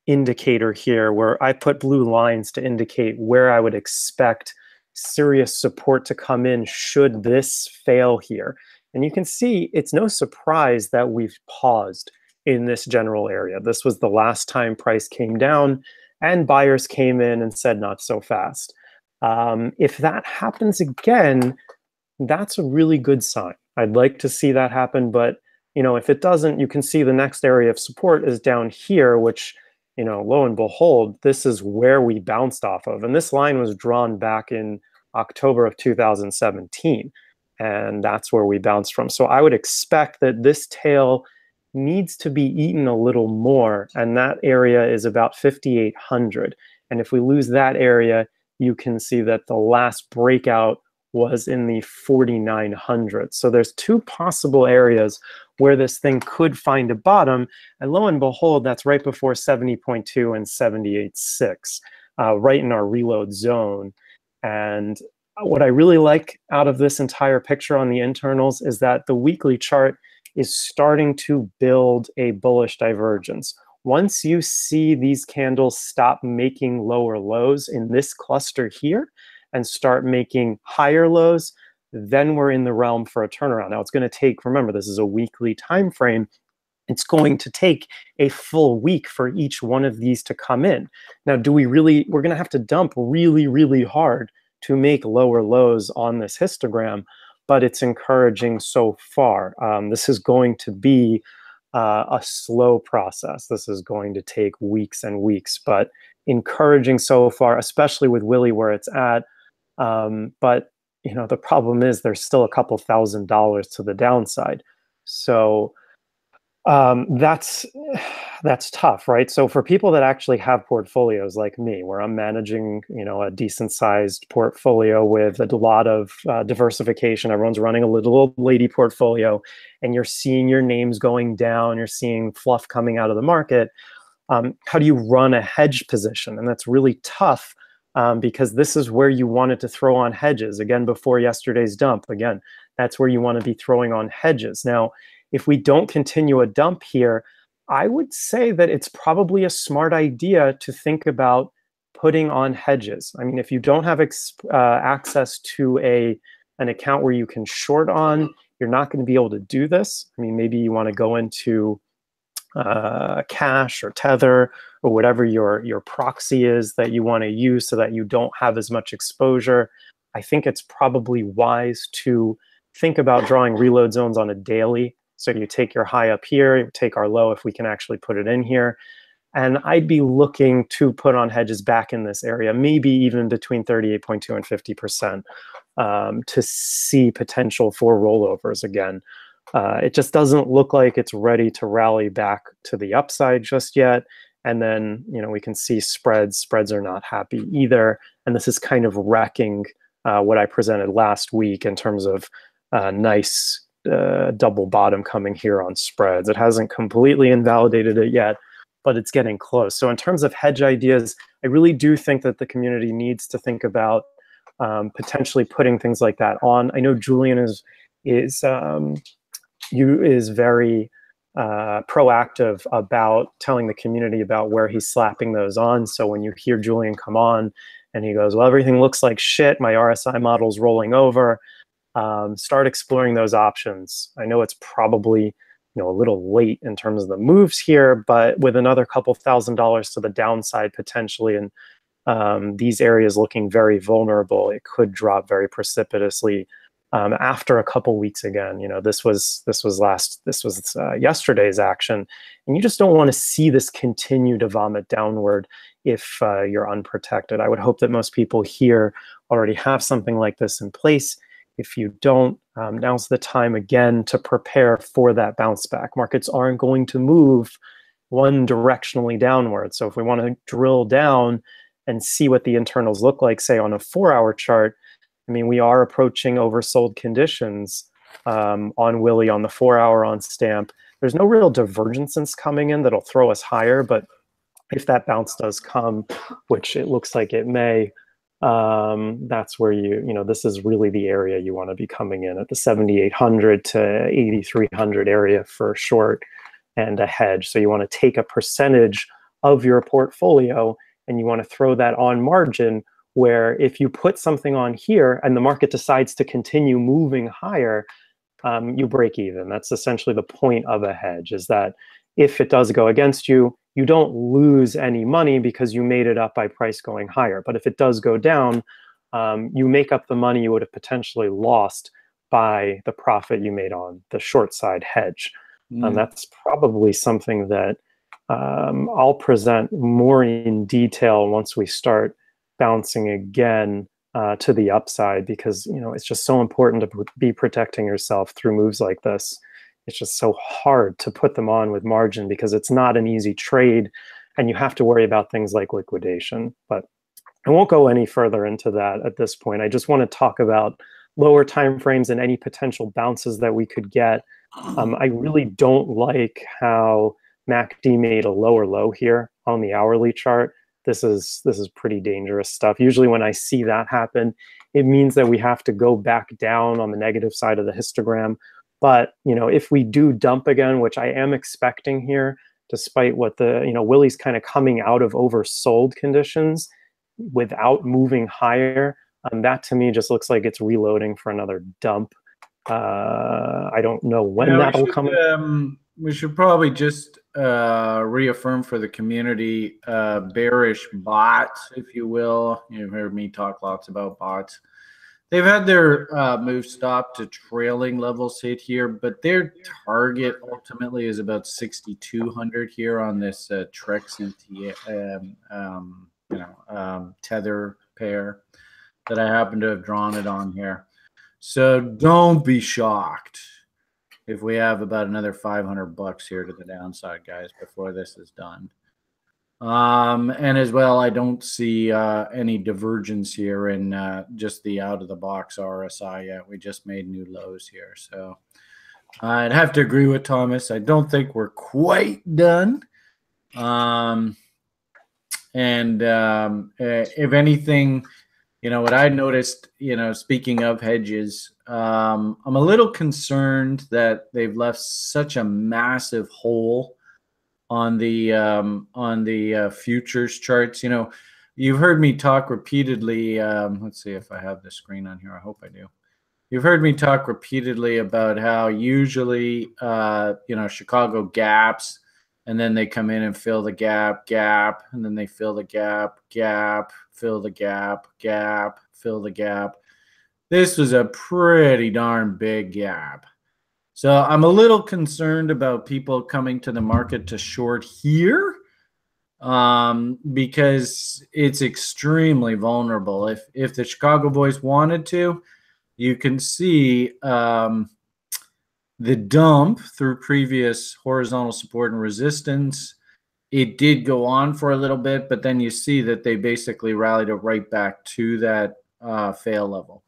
indicator here, where I put blue lines to indicate where I would expect serious support to come in should this fail here. And you can see it's no surprise that we've paused in this general area. This was the last time price came down and buyers came in and said not so fast. If that happens again, that's a really good sign. I'd like to see that happen, but if it doesn't, you can see the next area of support is down here, which, lo and behold, this is where we bounced off of. And this line was drawn back in October of 2017, and that's where we bounced from. So I would expect that this tail needs to be eaten a little more, and that area is about 5,800. And if we lose that area, you can see that the last breakout was in the 4,900. So there's two possible areas where this thing could find a bottom, and lo and behold, that's right before 70.2 and 78.6, right in our reload zone. And what I really like out of this entire picture on the internals is that the weekly chart is starting to build a bullish divergence. Once you see these candles stop making lower lows in this cluster here and start making higher lows, then we're in the realm for a turnaround. Now it's going to take, remember, this is a weekly time frame. It's going to take a full week for each one of these to come in. Now, we're going to have to dump really, really hard to make lower lows on this histogram, but it's encouraging so far. This is going to be a slow process. This is going to take weeks and weeks, but encouraging so far, especially with Willie where it's at. But the problem is there's still a couple $1,000s to the downside. So that's tough, right? So for people that actually have portfolios like me, where I'm managing, a decent sized portfolio with a lot of diversification, everyone's running a little old lady portfolio, and you're seeing your names going down, you're seeing fluff coming out of the market. How do you run a hedge position? And that's really tough. Because this is where you wanted to throw on hedges. Again, before yesterday's dump, again, that's where you want to be throwing on hedges. Now, if we don't continue a dump here, I would say that it's probably a smart idea to think about putting on hedges. I mean, if you don't have access to an account where you can short on, you're not going to be able to do this. I mean, maybe you want to go into Cash or Tether or whatever your proxy is that you want to use so that you don't have as much exposure. I think it's probably wise to think about drawing reload zones on a daily. So you take your high up here, you take our low if we can actually put it in here. And I'd be looking to put on hedges back in this area, maybe even between 38.2 and 50%, to see potential for rollovers again. It just doesn't look like it's ready to rally back to the upside just yet. And then, we can see spreads. Spreads are not happy either. And this is kind of wrecking what I presented last week in terms of nice double bottom coming here on spreads. It hasn't completely invalidated it yet, but it's getting close. So in terms of hedge ideas, I really do think that the community needs to think about potentially putting things like that on. I know Julian is very proactive about telling the community about where he's slapping those on. So when you hear Julian come on and he goes, well, everything looks like shit, my RSI model's rolling over, start exploring those options. I know it's probably a little late in terms of the moves here, but with another couple $1,000s to the downside potentially, and these areas looking very vulnerable, it could drop very precipitously after a couple weeks again. This was yesterday's action, and you just don't want to see this continue to vomit downward if you're unprotected. I would hope that most people here already have something like this in place. If you don't, now's the time again to prepare for that bounce back. Markets aren't going to move one directionally downward. So if we want to drill down and see what the internals look like, say on a 4-hour chart, I mean, we are approaching oversold conditions on Willie on the 4-hour on Stamp. There's no real divergence coming in that'll throw us higher, but if that bounce does come, which it looks like it may, that's where this is really the area you want to be coming in at, the 7,800 to 8,300 area for short and a hedge. So you want to take a percentage of your portfolio and you want to throw that on margin, where if you put something on here and the market decides to continue moving higher, you break even. That's essentially the point of a hedge, is that if it does go against you, you don't lose any money because you made it up by price going higher. But if it does go down, you make up the money you would have potentially lost by the profit you made on the short side hedge. That's probably something that I'll present more in detail once we start bouncing again to the upside, because it's just so important to be protecting yourself through moves like this. It's just so hard to put them on with margin because it's not an easy trade, and you have to worry about things like liquidation. But I won't go any further into that at this point. I just want to talk about lower timeframes and any potential bounces that we could get. I really don't like how MACD made a lower low here on the hourly chart. This is pretty dangerous stuff. Usually when I see that happen, it means that we have to go back down on the negative side of the histogram. But if we do dump again, which I am expecting here, despite what Willie's kind of coming out of oversold conditions without moving higher, that to me just looks like it's reloading for another dump. I don't know when that'll come.
We should probably just reaffirm for the community bearish bots, if you will. You've heard me talk lots about bots. They've had their move stop to trailing levels hit here, but their target ultimately is about 6,200 here on this Trex and tether pair that I happen to have drawn it on here. So don't be shocked if we have about another $500 here to the downside, guys, before this is done. And as well, I don't see any divergence here in just the out-of-the-box RSI yet. We just made new lows here. So I'd have to agree with Thomas. I don't think we're quite done. If anything, what I noticed, speaking of hedges, I'm a little concerned that they've left such a massive hole on the futures charts. You've heard me talk repeatedly. Let's see if I have the screen on here. I hope I do. You've heard me talk repeatedly about how usually, Chicago gaps, and then they come in and fill the gap, and then they fill the gap, fill the gap, fill the gap. This was a pretty darn big gap. So I'm a little concerned about people coming to the market to short here because it's extremely vulnerable. If the Chicago boys wanted to, you can see the dump through previous horizontal support and resistance. It did go on for a little bit, but then you see that they basically rallied it right back to that fail level.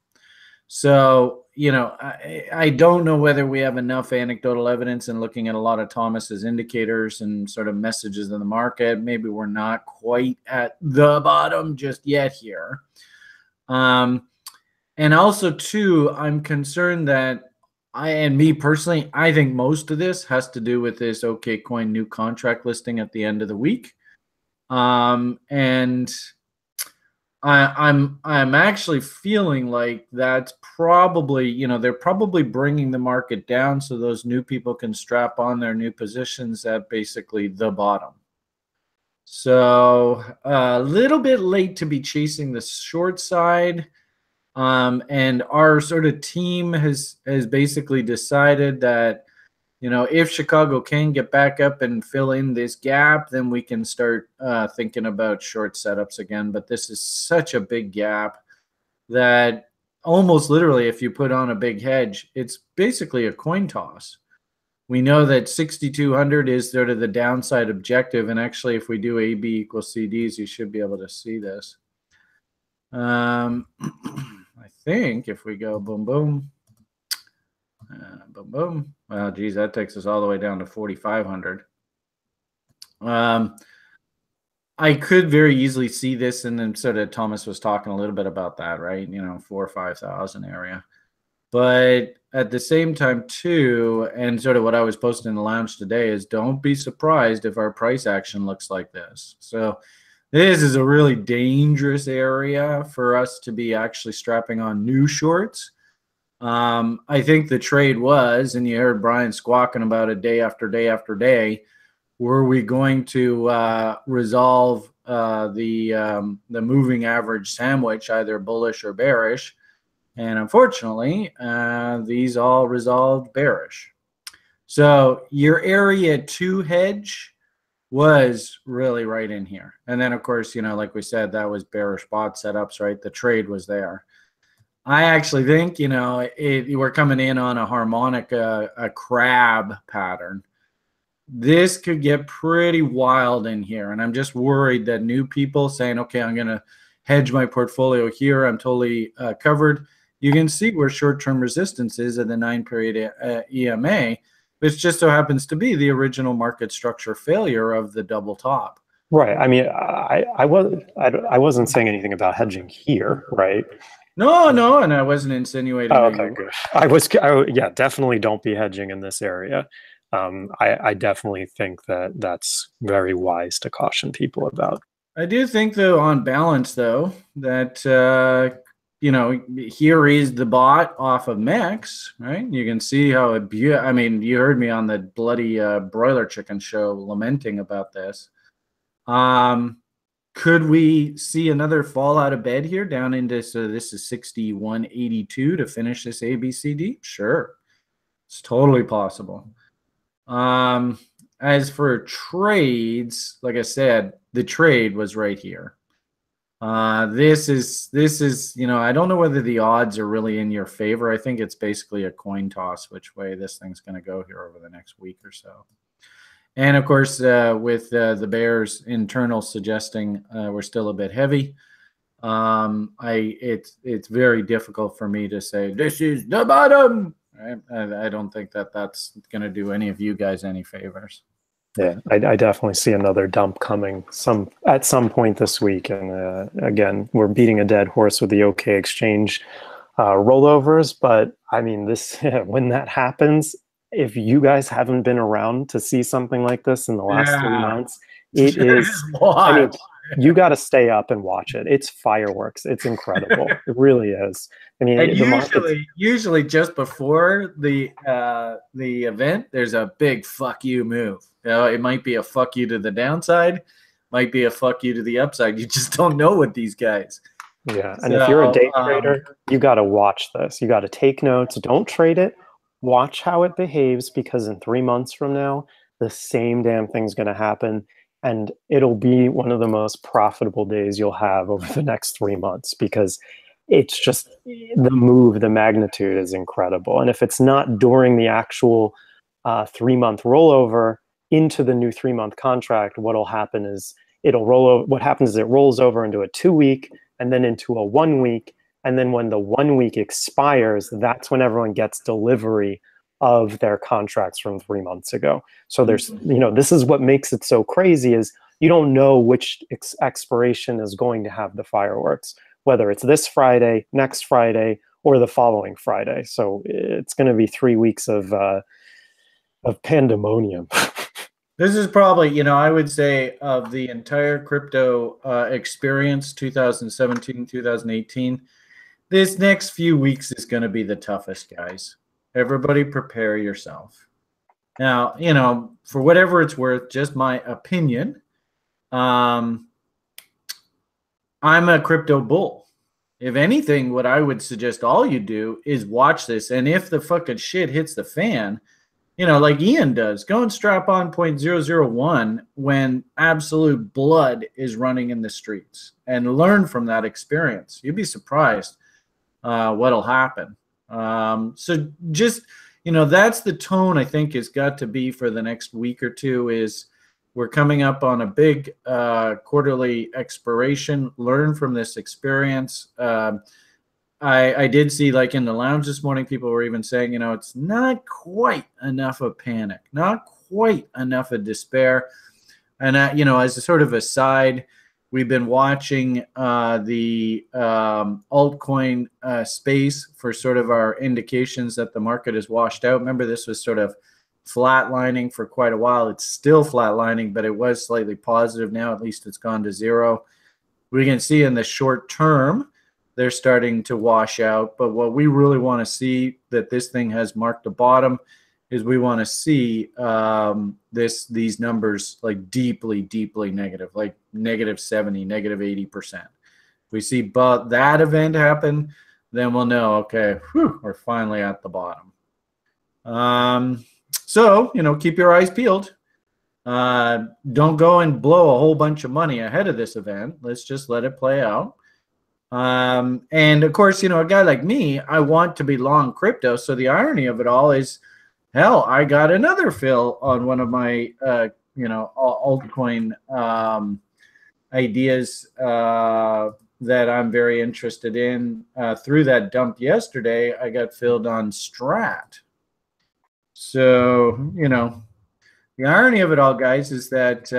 So, I don't know whether we have enough anecdotal evidence and looking at a lot of Thomas's indicators and sort of messages in the market. Maybe we're not quite at the bottom just yet here. And also, too, I'm concerned that me personally, I think most of this has to do with this OKCoin new contract listing at the end of the week. And I'm actually feeling like that's probably, they're probably bringing the market down so those new people can strap on their new positions at basically the bottom. So a little bit late to be chasing the short side. And our sort of team has basically decided that, if Chicago can get back up and fill in this gap, then we can start thinking about short setups again. But this is such a big gap that almost literally, if you put on a big hedge, it's basically a coin toss. We know that 6,200 is sort of the downside objective. And actually, if we do AB equals CDs, you should be able to see this. I think if we go boom, boom, boom, boom. Well, geez, that takes us all the way down to 4,500. I could very easily see this, and then sort of Thomas was talking a little bit about that, right? 4,000 or 5,000 area. But at the same time, too, and sort of what I was posting in the lounge today is don't be surprised if our price action looks like this. So this is a really dangerous area for us to be actually strapping on new shorts. I think the trade was, and you heard Brian squawking about it day after day after day, were we going to resolve the moving average sandwich, either bullish or bearish? And unfortunately, these all resolved bearish. So your area 2 hedge was really right in here. And then, of course, like we said, that was bearish bot setups, right? The trade was there. I actually think, we're coming in on a harmonic, a crab pattern. This could get pretty wild in here. And I'm just worried that new people saying, okay, I'm going to hedge my portfolio here. I'm totally covered. You can see where short-term resistance is at the 9-period EMA, which just so happens to be the original market structure failure of the double top.
Right. I mean, I wasn't saying anything about hedging here, right?
No, and I wasn't insinuating.
Oh, okay, good. Yeah, definitely don't be hedging in this area. I definitely think that that's very wise to caution people about.
I do think, though, on balance, though, that here is the bot off of MEX, right? You can see how I mean, you heard me on the bloody broiler chicken show lamenting about this. Could we see another fall out of bed here down into, so this is 61.82 to finish this ABCD? Sure. It's totally possible. As for trades, like I said, the trade was right here. This is, I don't know whether the odds are really in your favor. I think it's basically a coin toss which way this thing's going to go here over the next week or so. And of course, with the Bears internal suggesting we're still a bit heavy, it's very difficult for me to say this is the bottom. Right? I don't think that that's going to do any of you guys any favors.
Yeah, I definitely see another dump coming at some point this week. And again, we're beating a dead horse with the OK Exchange rollovers. But I mean, when that happens, if you guys haven't been around to see something like this in the last 3 months, it is. I mean, you got to stay up and watch it. It's fireworks. It's incredible. It really is. I mean,
usually just before the event, there's a big fuck you move. It might be a fuck you to the downside, might be a fuck you to the upside. You just don't know with these guys.
Yeah, and if you're a day trader, you got to watch this. You got to take notes. Don't trade it. Watch how it behaves, because in 3 months from now, the same damn thing's going to happen. And it'll be one of the most profitable days you'll have over the next 3 months, because it's just the magnitude is incredible. And if it's not during the actual 3-month rollover into the new 3-month contract, what'll happen is it'll roll over. What happens is it rolls over into a 2-week and then into a 1 week. And then when the 1 week expires, that's when everyone gets delivery of their contracts from 3 months ago. So there's, this is what makes it so crazy, is you don't know which expiration is going to have the fireworks, whether it's this Friday, next Friday, or the following Friday. So it's going to be 3 weeks of pandemonium.
This is probably, I would say, of the entire crypto experience, 2017, 2018, this next few weeks is going to be the toughest, guys. Everybody prepare yourself. Now, for whatever it's worth, just my opinion, I'm a crypto bull. If anything, what I would suggest all you do is watch this. And if the fucking shit hits the fan, like Ian does, go and strap on 0.001 when absolute blood is running in the streets and learn from that experience. You'd be surprised what'll happen. So just, that's the tone I think has got to be for the next week or two, is we're coming up on a big quarterly expiration. Learn from this experience. I did see, like in the lounge this morning, people were even saying, it's not quite enough of panic, not quite enough of despair. And as a sort of aside, we've been watching the altcoin space for sort of our indications that the market is washed out. Remember, this was sort of flatlining for quite a while. It's still flatlining, but it was slightly positive now. At least it's gone to zero. We can see in the short term, they're starting to wash out. But what we really want to see that this thing has marked a bottom is we want to see these numbers like deeply negative, like -70, -80%. If we see that event happen, then we'll know, okay, we're finally at the bottom. So, keep your eyes peeled. Don't go and blow a whole bunch of money ahead of this event. Let's just let it play out. And of course, a guy like me, I want to be long crypto. So the irony of it all is, hell, I got another fill on one of my, altcoin ideas that I'm very interested in. Through that dump yesterday, I got filled on Strat. So, the irony of it all, guys, is that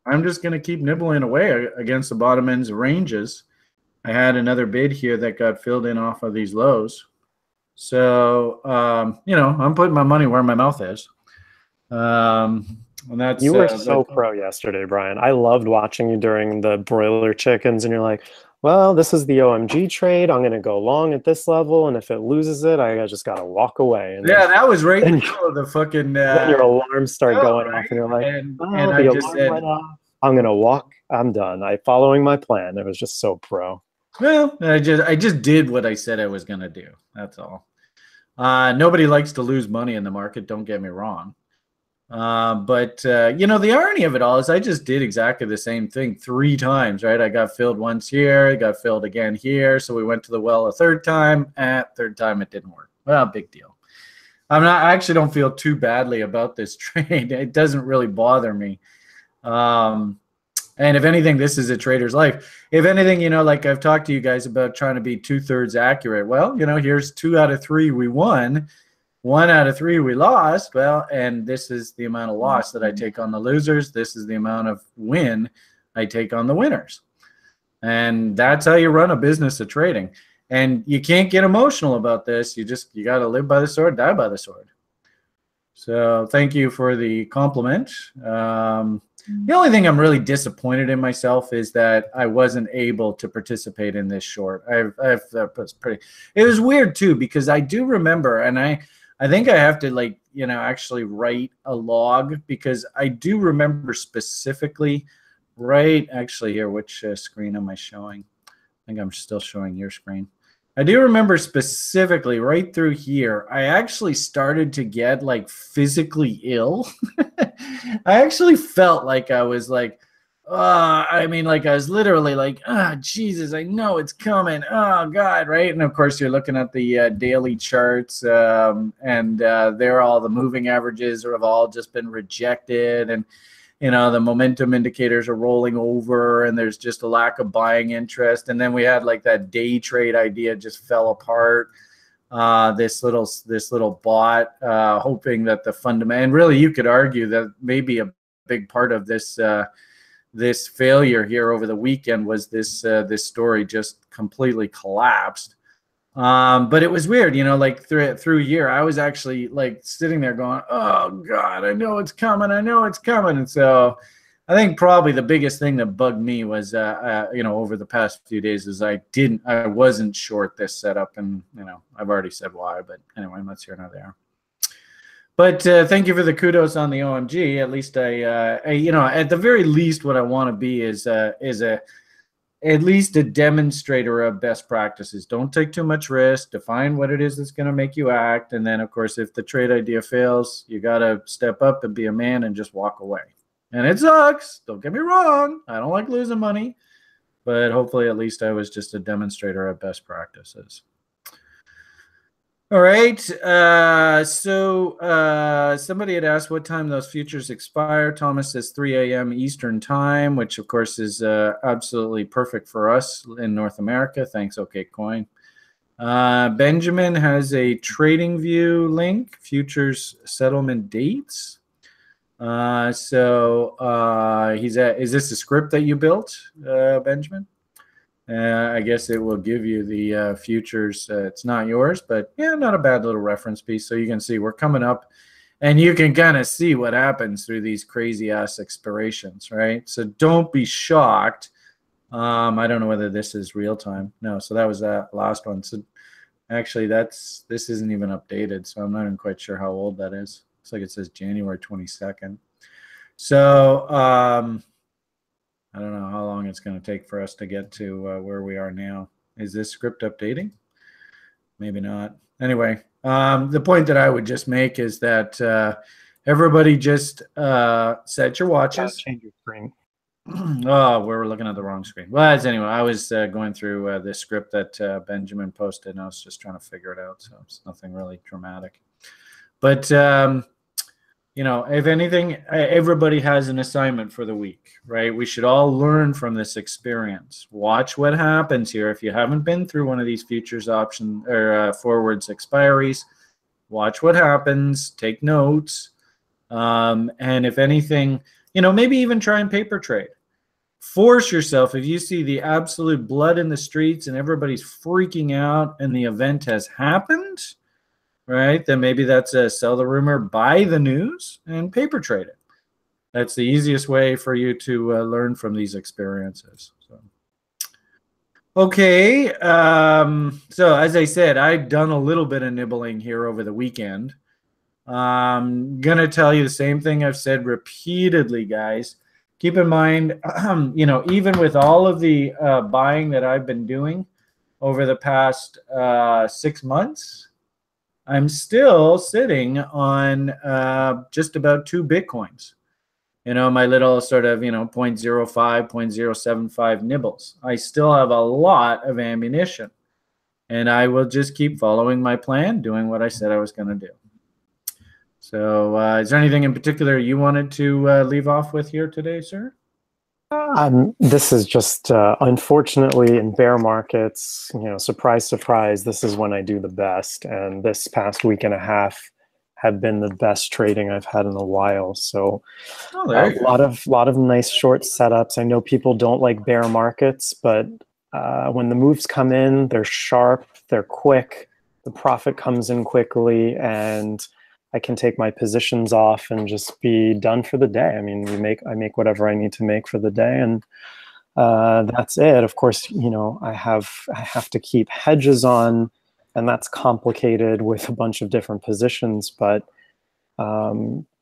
I'm just going to keep nibbling away against the bottom ends of ranges. I had another bid here that got filled in off of these lows. So, I'm putting my money where my mouth is. And that's,
you were so pro yesterday, Brian. I loved watching you during the broiler chickens, and you're like, well, this is the OMG trade. I'm going to go long at this level, and if it loses it, I just got to walk away. And
yeah, that was right in the middle of the fucking...
then your alarms start going off, and you're like,
and I just said,
I'm going to walk. I'm done. I'm following my plan. It was just so pro.
Well, I just did what I said I was going to do. That's all. Nobody likes to lose money in the market. Don't get me wrong. But the irony of it all is I just did exactly the same thing 3 times, right? I got filled once here, got filled again here. So we went to the well a third time. Third time it didn't work. Well, big deal. I actually don't feel too badly about this trade. It doesn't really bother me. And if anything, this is a trader's life. If anything, like I've talked to you guys about trying to be 2/3 accurate. Well, here's 2 out of 3 we won. 1 out of 3 we lost. Well, and this is the amount of loss that I take on the losers. This is the amount of win I take on the winners. And that's how you run a business of trading. And you can't get emotional about this. You got to live by the sword, die by the sword. So thank you for the compliment. The only thing I'm really disappointed in myself is that I wasn't able to participate in this short. It was weird too, because I do remember, and I think I have to actually write a log, because I do remember specifically, right? Actually here, which screen am I showing? I think I'm still showing your screen. I do remember specifically right through here, I actually started to get physically ill. I actually felt like I was I was literally Jesus, I know it's coming. Oh God, right? And of course you're looking at the daily charts and there all the moving averages have all just been rejected, and the momentum indicators are rolling over, and there's just a lack of buying interest. And then we had that day trade idea just fell apart. This little bot, hoping that the fundamental, and really you could argue that maybe a big part of this this failure here over the weekend was this story just completely collapsed. But it was weird, through a year, I was actually sitting there going, oh God, I know it's coming. And so I think probably the biggest thing that bugged me was, over the past few days is I wasn't short this setup, and, I've already said why, but anyway, let's hear another there. But thank you for the kudos on the OMG. At least I at the very least, what I want to be is at least a demonstrator of best practices. Don't take too much risk. Define what it is that's going to make you act. And then, of course, if the trade idea fails, you got to step up and be a man and just walk away. And it sucks. Don't get me wrong. I don't like losing money. But hopefully, at least I was just a demonstrator of best practices. All right. So somebody had asked what time those futures expire. Thomas says 3 a.m. Eastern time, which of course is absolutely perfect for us in North America. Thanks, OKCoin. Benjamin has a TradingView link, futures settlement dates. Is this a script that you built, Benjamin? I guess it will give you the futures. It's not yours, but yeah, not a bad little reference piece. So you can see we're coming up, and you can kind of see what happens through these crazy ass expirations, right? So don't be shocked. I don't know whether this is real time. No, so that was that last one. So actually, this isn't even updated, so I'm not even quite sure how old that is. Looks like it says January 22nd. So I don't know how long it's going to take for us to get to where we are now. Is this script updating? Maybe not. Anyway, the point that I would just make is that everybody just set your watches.
Change your screen.
Oh, we're looking at the wrong screen. Well, anyway, I was going through the script that Benjamin posted, and I was just trying to figure it out. So it's nothing really dramatic. But you know, if anything, everybody has an assignment for the week, right? We should all learn from this experience. Watch what happens here. If you haven't been through one of these futures option or forwards expiries, watch what happens, take notes. And if anything, you know, maybe even try and paper trade. Force yourself, if you see the absolute blood in the streets and everybody's freaking out and the event has happened, right, then maybe that's a sell the rumor, buy the news, and paper trade it. That's the easiest way for you to learn from these experiences. So, okay, so as I said, I've done a little bit of nibbling here over the weekend. I'm going to tell you the same thing I've said repeatedly, guys. Keep in mind, you know, even with all of the buying that I've been doing over the past 6 months, I'm still sitting on just about 2 Bitcoins. You know, my little sort of, you know, 0.05, 0.075 nibbles. I still have a lot of ammunition. And I will just keep following my plan, doing what I said I was going to do. So is there anything in particular you wanted to leave off with here today, sir?
This is just, unfortunately, in bear markets, you know, surprise, surprise, this is when I do the best. And this past week and a half have been the best trading I've had in a while. So a lot of nice short setups. I know people don't like bear markets, but when the moves come in, they're sharp, they're quick, the profit comes in quickly, and I can take my positions off and just be done for the day. I mean, I make whatever I need to make for the day, and that's it. Of course, you know, I have to keep hedges on, and that's complicated with a bunch of different positions. But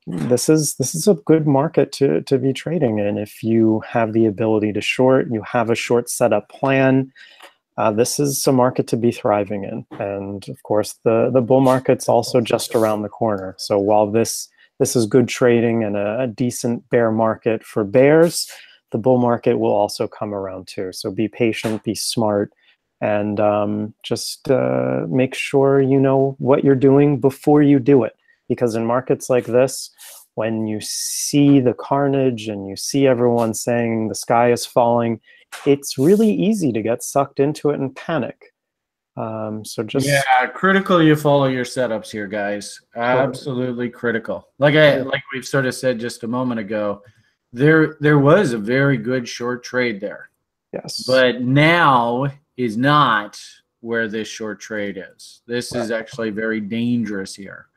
this is a good market to be trading in. If you have the ability to short, you have a short setup plan. This is a market to be thriving in. And of course, the bull market's also just around the corner. So while this is good trading and a decent bear market for bears, the bull market will also come around too. So be patient, be smart, and just make sure you know what you're doing before you do it. Because in markets like this, when you see the carnage and you see everyone saying the sky is falling, it's really easy to get sucked into it and panic. So just
critical you follow your setups here, guys. Absolutely critical. Like we've sort of said just a moment ago, there was a very good short trade there.
Yes.
But now is not where this short trade is. This is actually very dangerous here.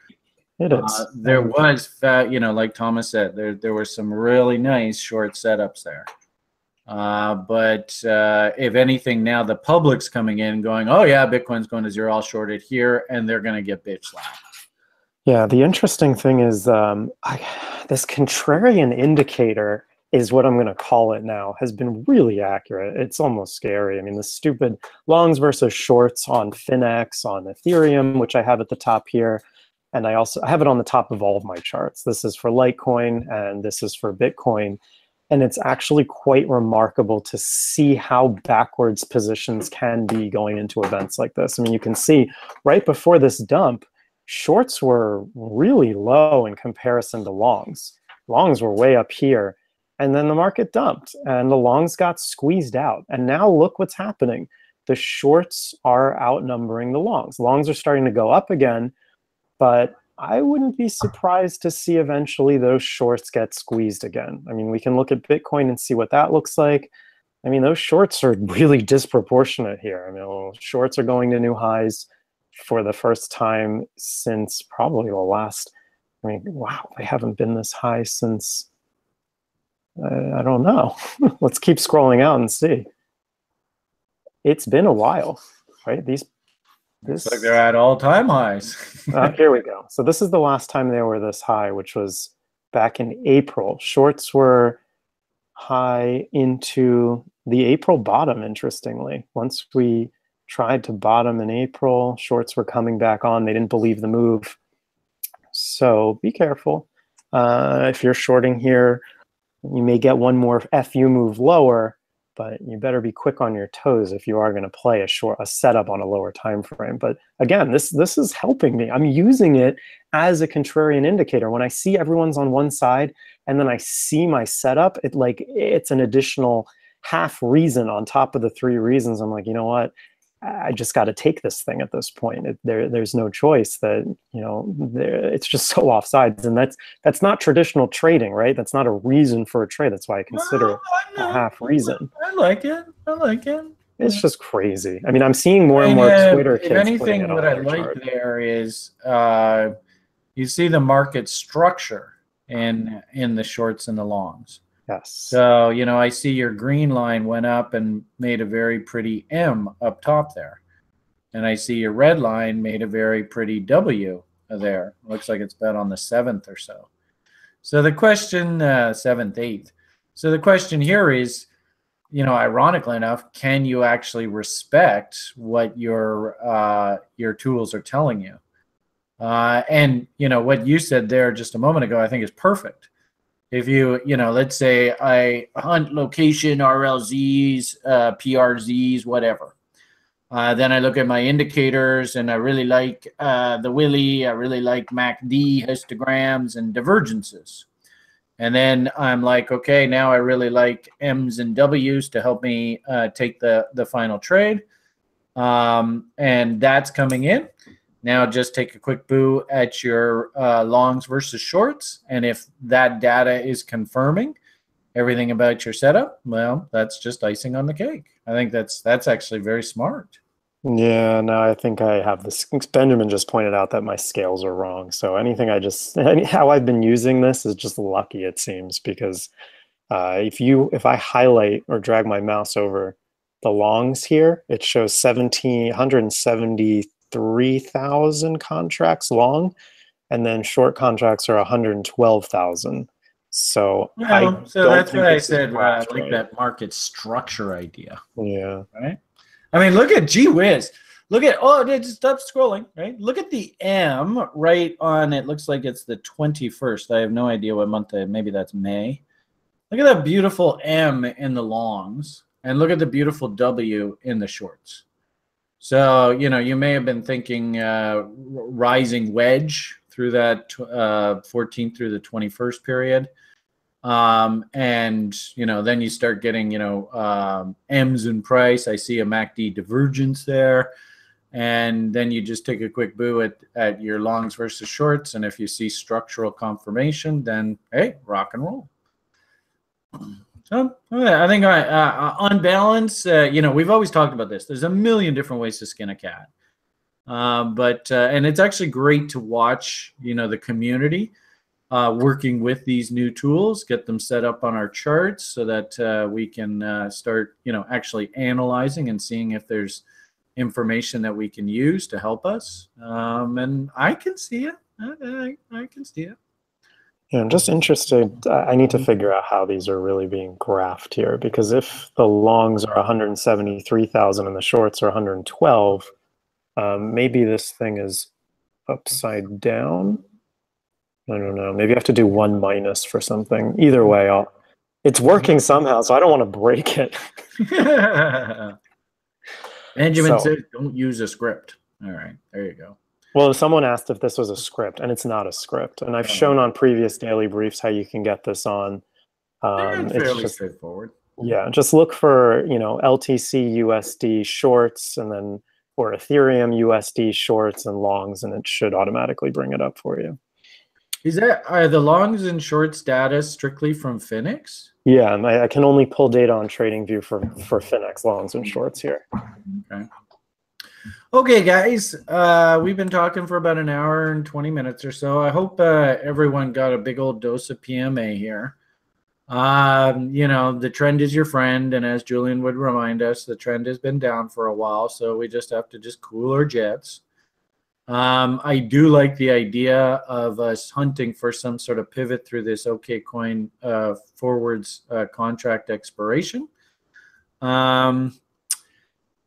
It is.
There was, you know, like Thomas said, there were some really nice short setups there. But if anything, now the public's coming in going, oh yeah, Bitcoin's going to zero, I'll short it here, and they're going to get bitch slapped.
Yeah, the interesting thing is this contrarian indicator is what I'm going to call it now, has been really accurate. It's almost scary. I mean, the stupid longs versus shorts on Finex, on Ethereum, which I have at the top here. And I have it on the top of all of my charts. This is for Litecoin and this is for Bitcoin. And it's actually quite remarkable to see how backwards positions can be going into events like this. I mean, you can see right before this dump, shorts were really low in comparison to longs. Longs were way up here. And then the market dumped and the longs got squeezed out. And now look what's happening. The shorts are outnumbering the longs. Longs are starting to go up again. But I wouldn't be surprised to see eventually those shorts get squeezed again. I mean, we can look at Bitcoin and see what that looks like. I mean, those shorts are really disproportionate here. I mean, shorts are going to new highs for the first time since probably the last, I mean, wow, they haven't been this high since, I don't know. Let's keep scrolling out and see. It's been a while, right?
Looks like they're at all-time highs.
Here we go. So this is the last time they were this high, which was back in April. Shorts were high into the April bottom, interestingly. Once we tried to bottom in April, shorts were coming back on. They didn't believe the move. So be careful. If you're shorting here, you may get one more FU move lower, but you better be quick on your toes if you are going to play a setup on a lower time frame. But again, this is helping me. I'm using it as a contrarian indicator. When I see everyone's on one side and then I see my setup, it's an additional half reason on top of the 3 reasons. I'm like, you know what? I just got to take this thing at this point. There's no choice. That, you know, it's just so offsides, and that's not traditional trading, right? That's not a reason for a trade. That's why I consider it a half reason.
I like it. I like it.
It's just crazy. I mean, I'm seeing more and more Twitter kids.
If anything, what I like there is you see the market structure in the shorts and the longs.
Yes.
So, you know, I see your green line went up and made a very pretty M up top there. And I see your red line made a very pretty W there. Looks like it's about on the 7th or so. So the question, 7th, 8th. So the question here is, you know, ironically enough, can you actually respect what your tools are telling you? And, you know, what you said there just a moment ago, I think is perfect. If you know, let's say I hunt location, RLZs, PRZs, whatever. Then I look at my indicators and I really like the Willy, I really like MACD, histograms, and divergences. And then I'm like, okay, now I really like M's and W's to help me take the final trade. And that's coming in. Now just take a quick boo at your longs versus shorts. And if that data is confirming everything about your setup, well, that's just icing on the cake. I think that's actually very smart.
Yeah, no, I think I have this. Benjamin just pointed out that my scales are wrong. So how I've been using this is just lucky, it seems, because if I highlight or drag my mouse over the longs here, it shows 173,000 contracts long, and then short contracts are 112,000. So
that's what I said. I like that market structure idea.
Yeah.
Right. I mean, look at gee whiz. Look at just stop scrolling. Right. Look at the M right on. It looks like it's the 21st. I have no idea what month. Maybe that's May. Look at that beautiful M in the longs, and look at the beautiful W in the shorts. So, you know, you may have been thinking rising wedge through that 14th through the 21st period. And, you know, then you start getting, you know, M's in price. I see a MACD divergence there. And then you just take a quick boo at your longs versus shorts. And if you see structural confirmation, then, hey, rock and roll. So I think on balance, you know, we've always talked about this. There's a million different ways to skin a cat. And it's actually great to watch, you know, the community working with these new tools, get them set up on our charts so that we can start, you know, actually analyzing and seeing if there's information that we can use to help us. And I can see it. I can see it.
Yeah, I'm just interested. I need to figure out how these are really being graphed here, because if the longs are 173,000 and the shorts are 112, maybe this thing is upside down. I don't know. Maybe I have to do 1 minus for something. Either way, it's working somehow, so I don't want to break it.
Benjamin said, don't use a script. All right, there you go.
Well, someone asked if this was a script, and it's not a script. And I've shown on previous daily briefs how you can get this on.
It's fairly straightforward.
Yeah, just look for, you know, LTC USD shorts, and then or Ethereum, USD shorts and longs, and it should automatically bring it up for you.
Are the longs and shorts data strictly from Finex?
Yeah, I can only pull data on TradingView for Finex longs and shorts here.
Okay. Okay, guys, we've been talking for about an hour and 20 minutes or so. I hope everyone got a big old dose of PMA here. You know, the trend is your friend, and as Julian would remind us, the trend has been down for a while, so we just have to just cool our jets. I do like the idea of us hunting for some sort of pivot through this OKCoin forwards contract expiration.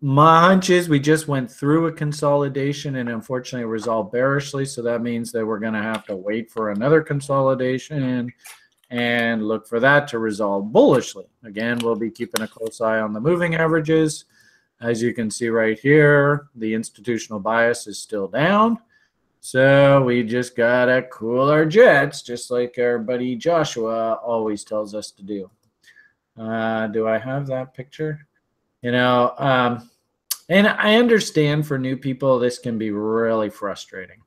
My hunch is we just went through a consolidation and unfortunately resolved bearishly, so that means that we're going to have to wait for another consolidation and look for that to resolve bullishly. Again, we'll be keeping a close eye on the moving averages. As you can see right here, the institutional bias is still down. So we just got to cool our jets, just like our buddy Joshua always tells us to do. Do I have that picture? You know, and I understand for new people, this can be really frustrating.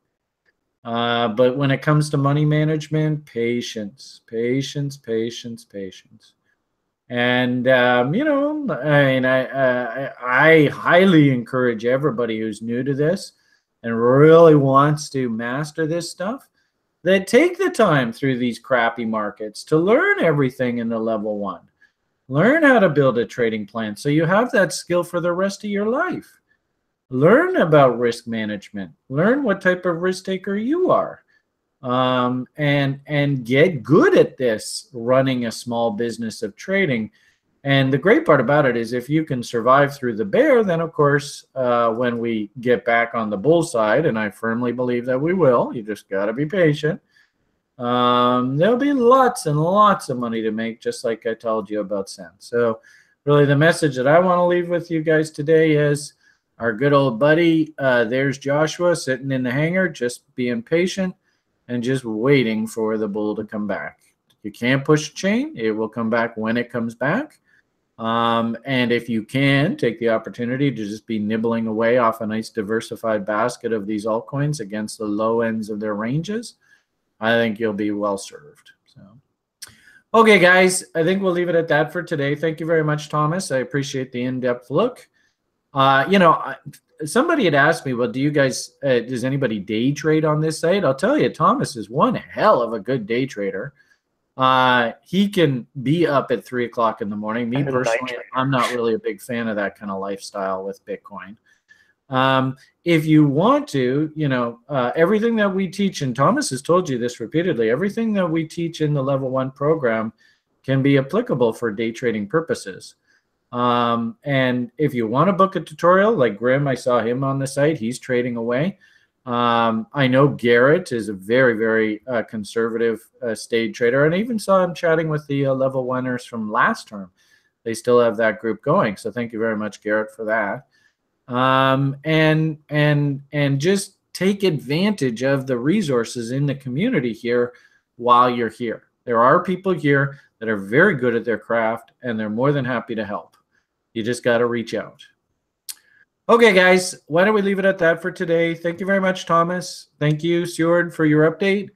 But when it comes to money management, patience, patience, patience, patience. And, you know, I highly encourage everybody who's new to this and really wants to master this stuff, that take the time through these crappy markets to learn everything in the level 1. Learn how to build a trading plan so you have that skill for the rest of your life. Learn about risk management. Learn what type of risk taker you are. And get good at this, running a small business of trading. And the great part about it is if you can survive through the bear, then of course, when we get back on the bull side, and I firmly believe that we will, you just got to be patient. There'll be lots and lots of money to make, just like I told you about Sen. So really the message that I want to leave with you guys today is our good old buddy, there's Joshua sitting in the hangar, just being patient and just waiting for the bull to come back. You can't push a chain. It will come back when it comes back. And if you can, take the opportunity to just be nibbling away off a nice diversified basket of these altcoins against the low ends of their ranges, I think you'll be well served. So, okay, guys, I think we'll leave it at that for today. Thank you very much, Thomas. I appreciate the in-depth look. You know, somebody had asked me, well, do you guys, does anybody day trade on this site? I'll tell you, Thomas is one hell of a good day trader. He can be up at 3 o'clock in the morning. Me personally, I'm not really a big fan of that kind of lifestyle with Bitcoin. If you want to, you know, everything that we teach, and Thomas has told you this repeatedly, everything that we teach in the level 1 program can be applicable for day trading purposes. And if you want to book a tutorial like Grim, I saw him on the site, he's trading away. I know Garrett is a very, very conservative stage trader, and I even saw him chatting with the level 1ers from last term. They still have that group going. So thank you very much, Garrett, for that. And just take advantage of the resources in the community here while you're here. There are people here that are very good at their craft, and they're more than happy to help. You just got to reach out. Okay, guys, why don't we leave it at that for today? Thank you very much, Thomas. Thank you, Sjoerd, for your update.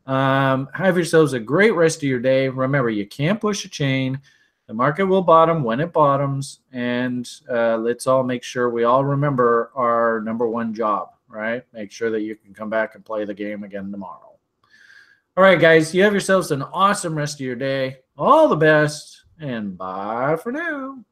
Have yourselves a great rest of your day. Remember, you can't push a chain. The market will bottom when it bottoms, and let's all make sure we all remember our #1 job, right? Make sure that you can come back and play the game again tomorrow. All right, guys, you have yourselves an awesome rest of your day. All the best, and bye for now.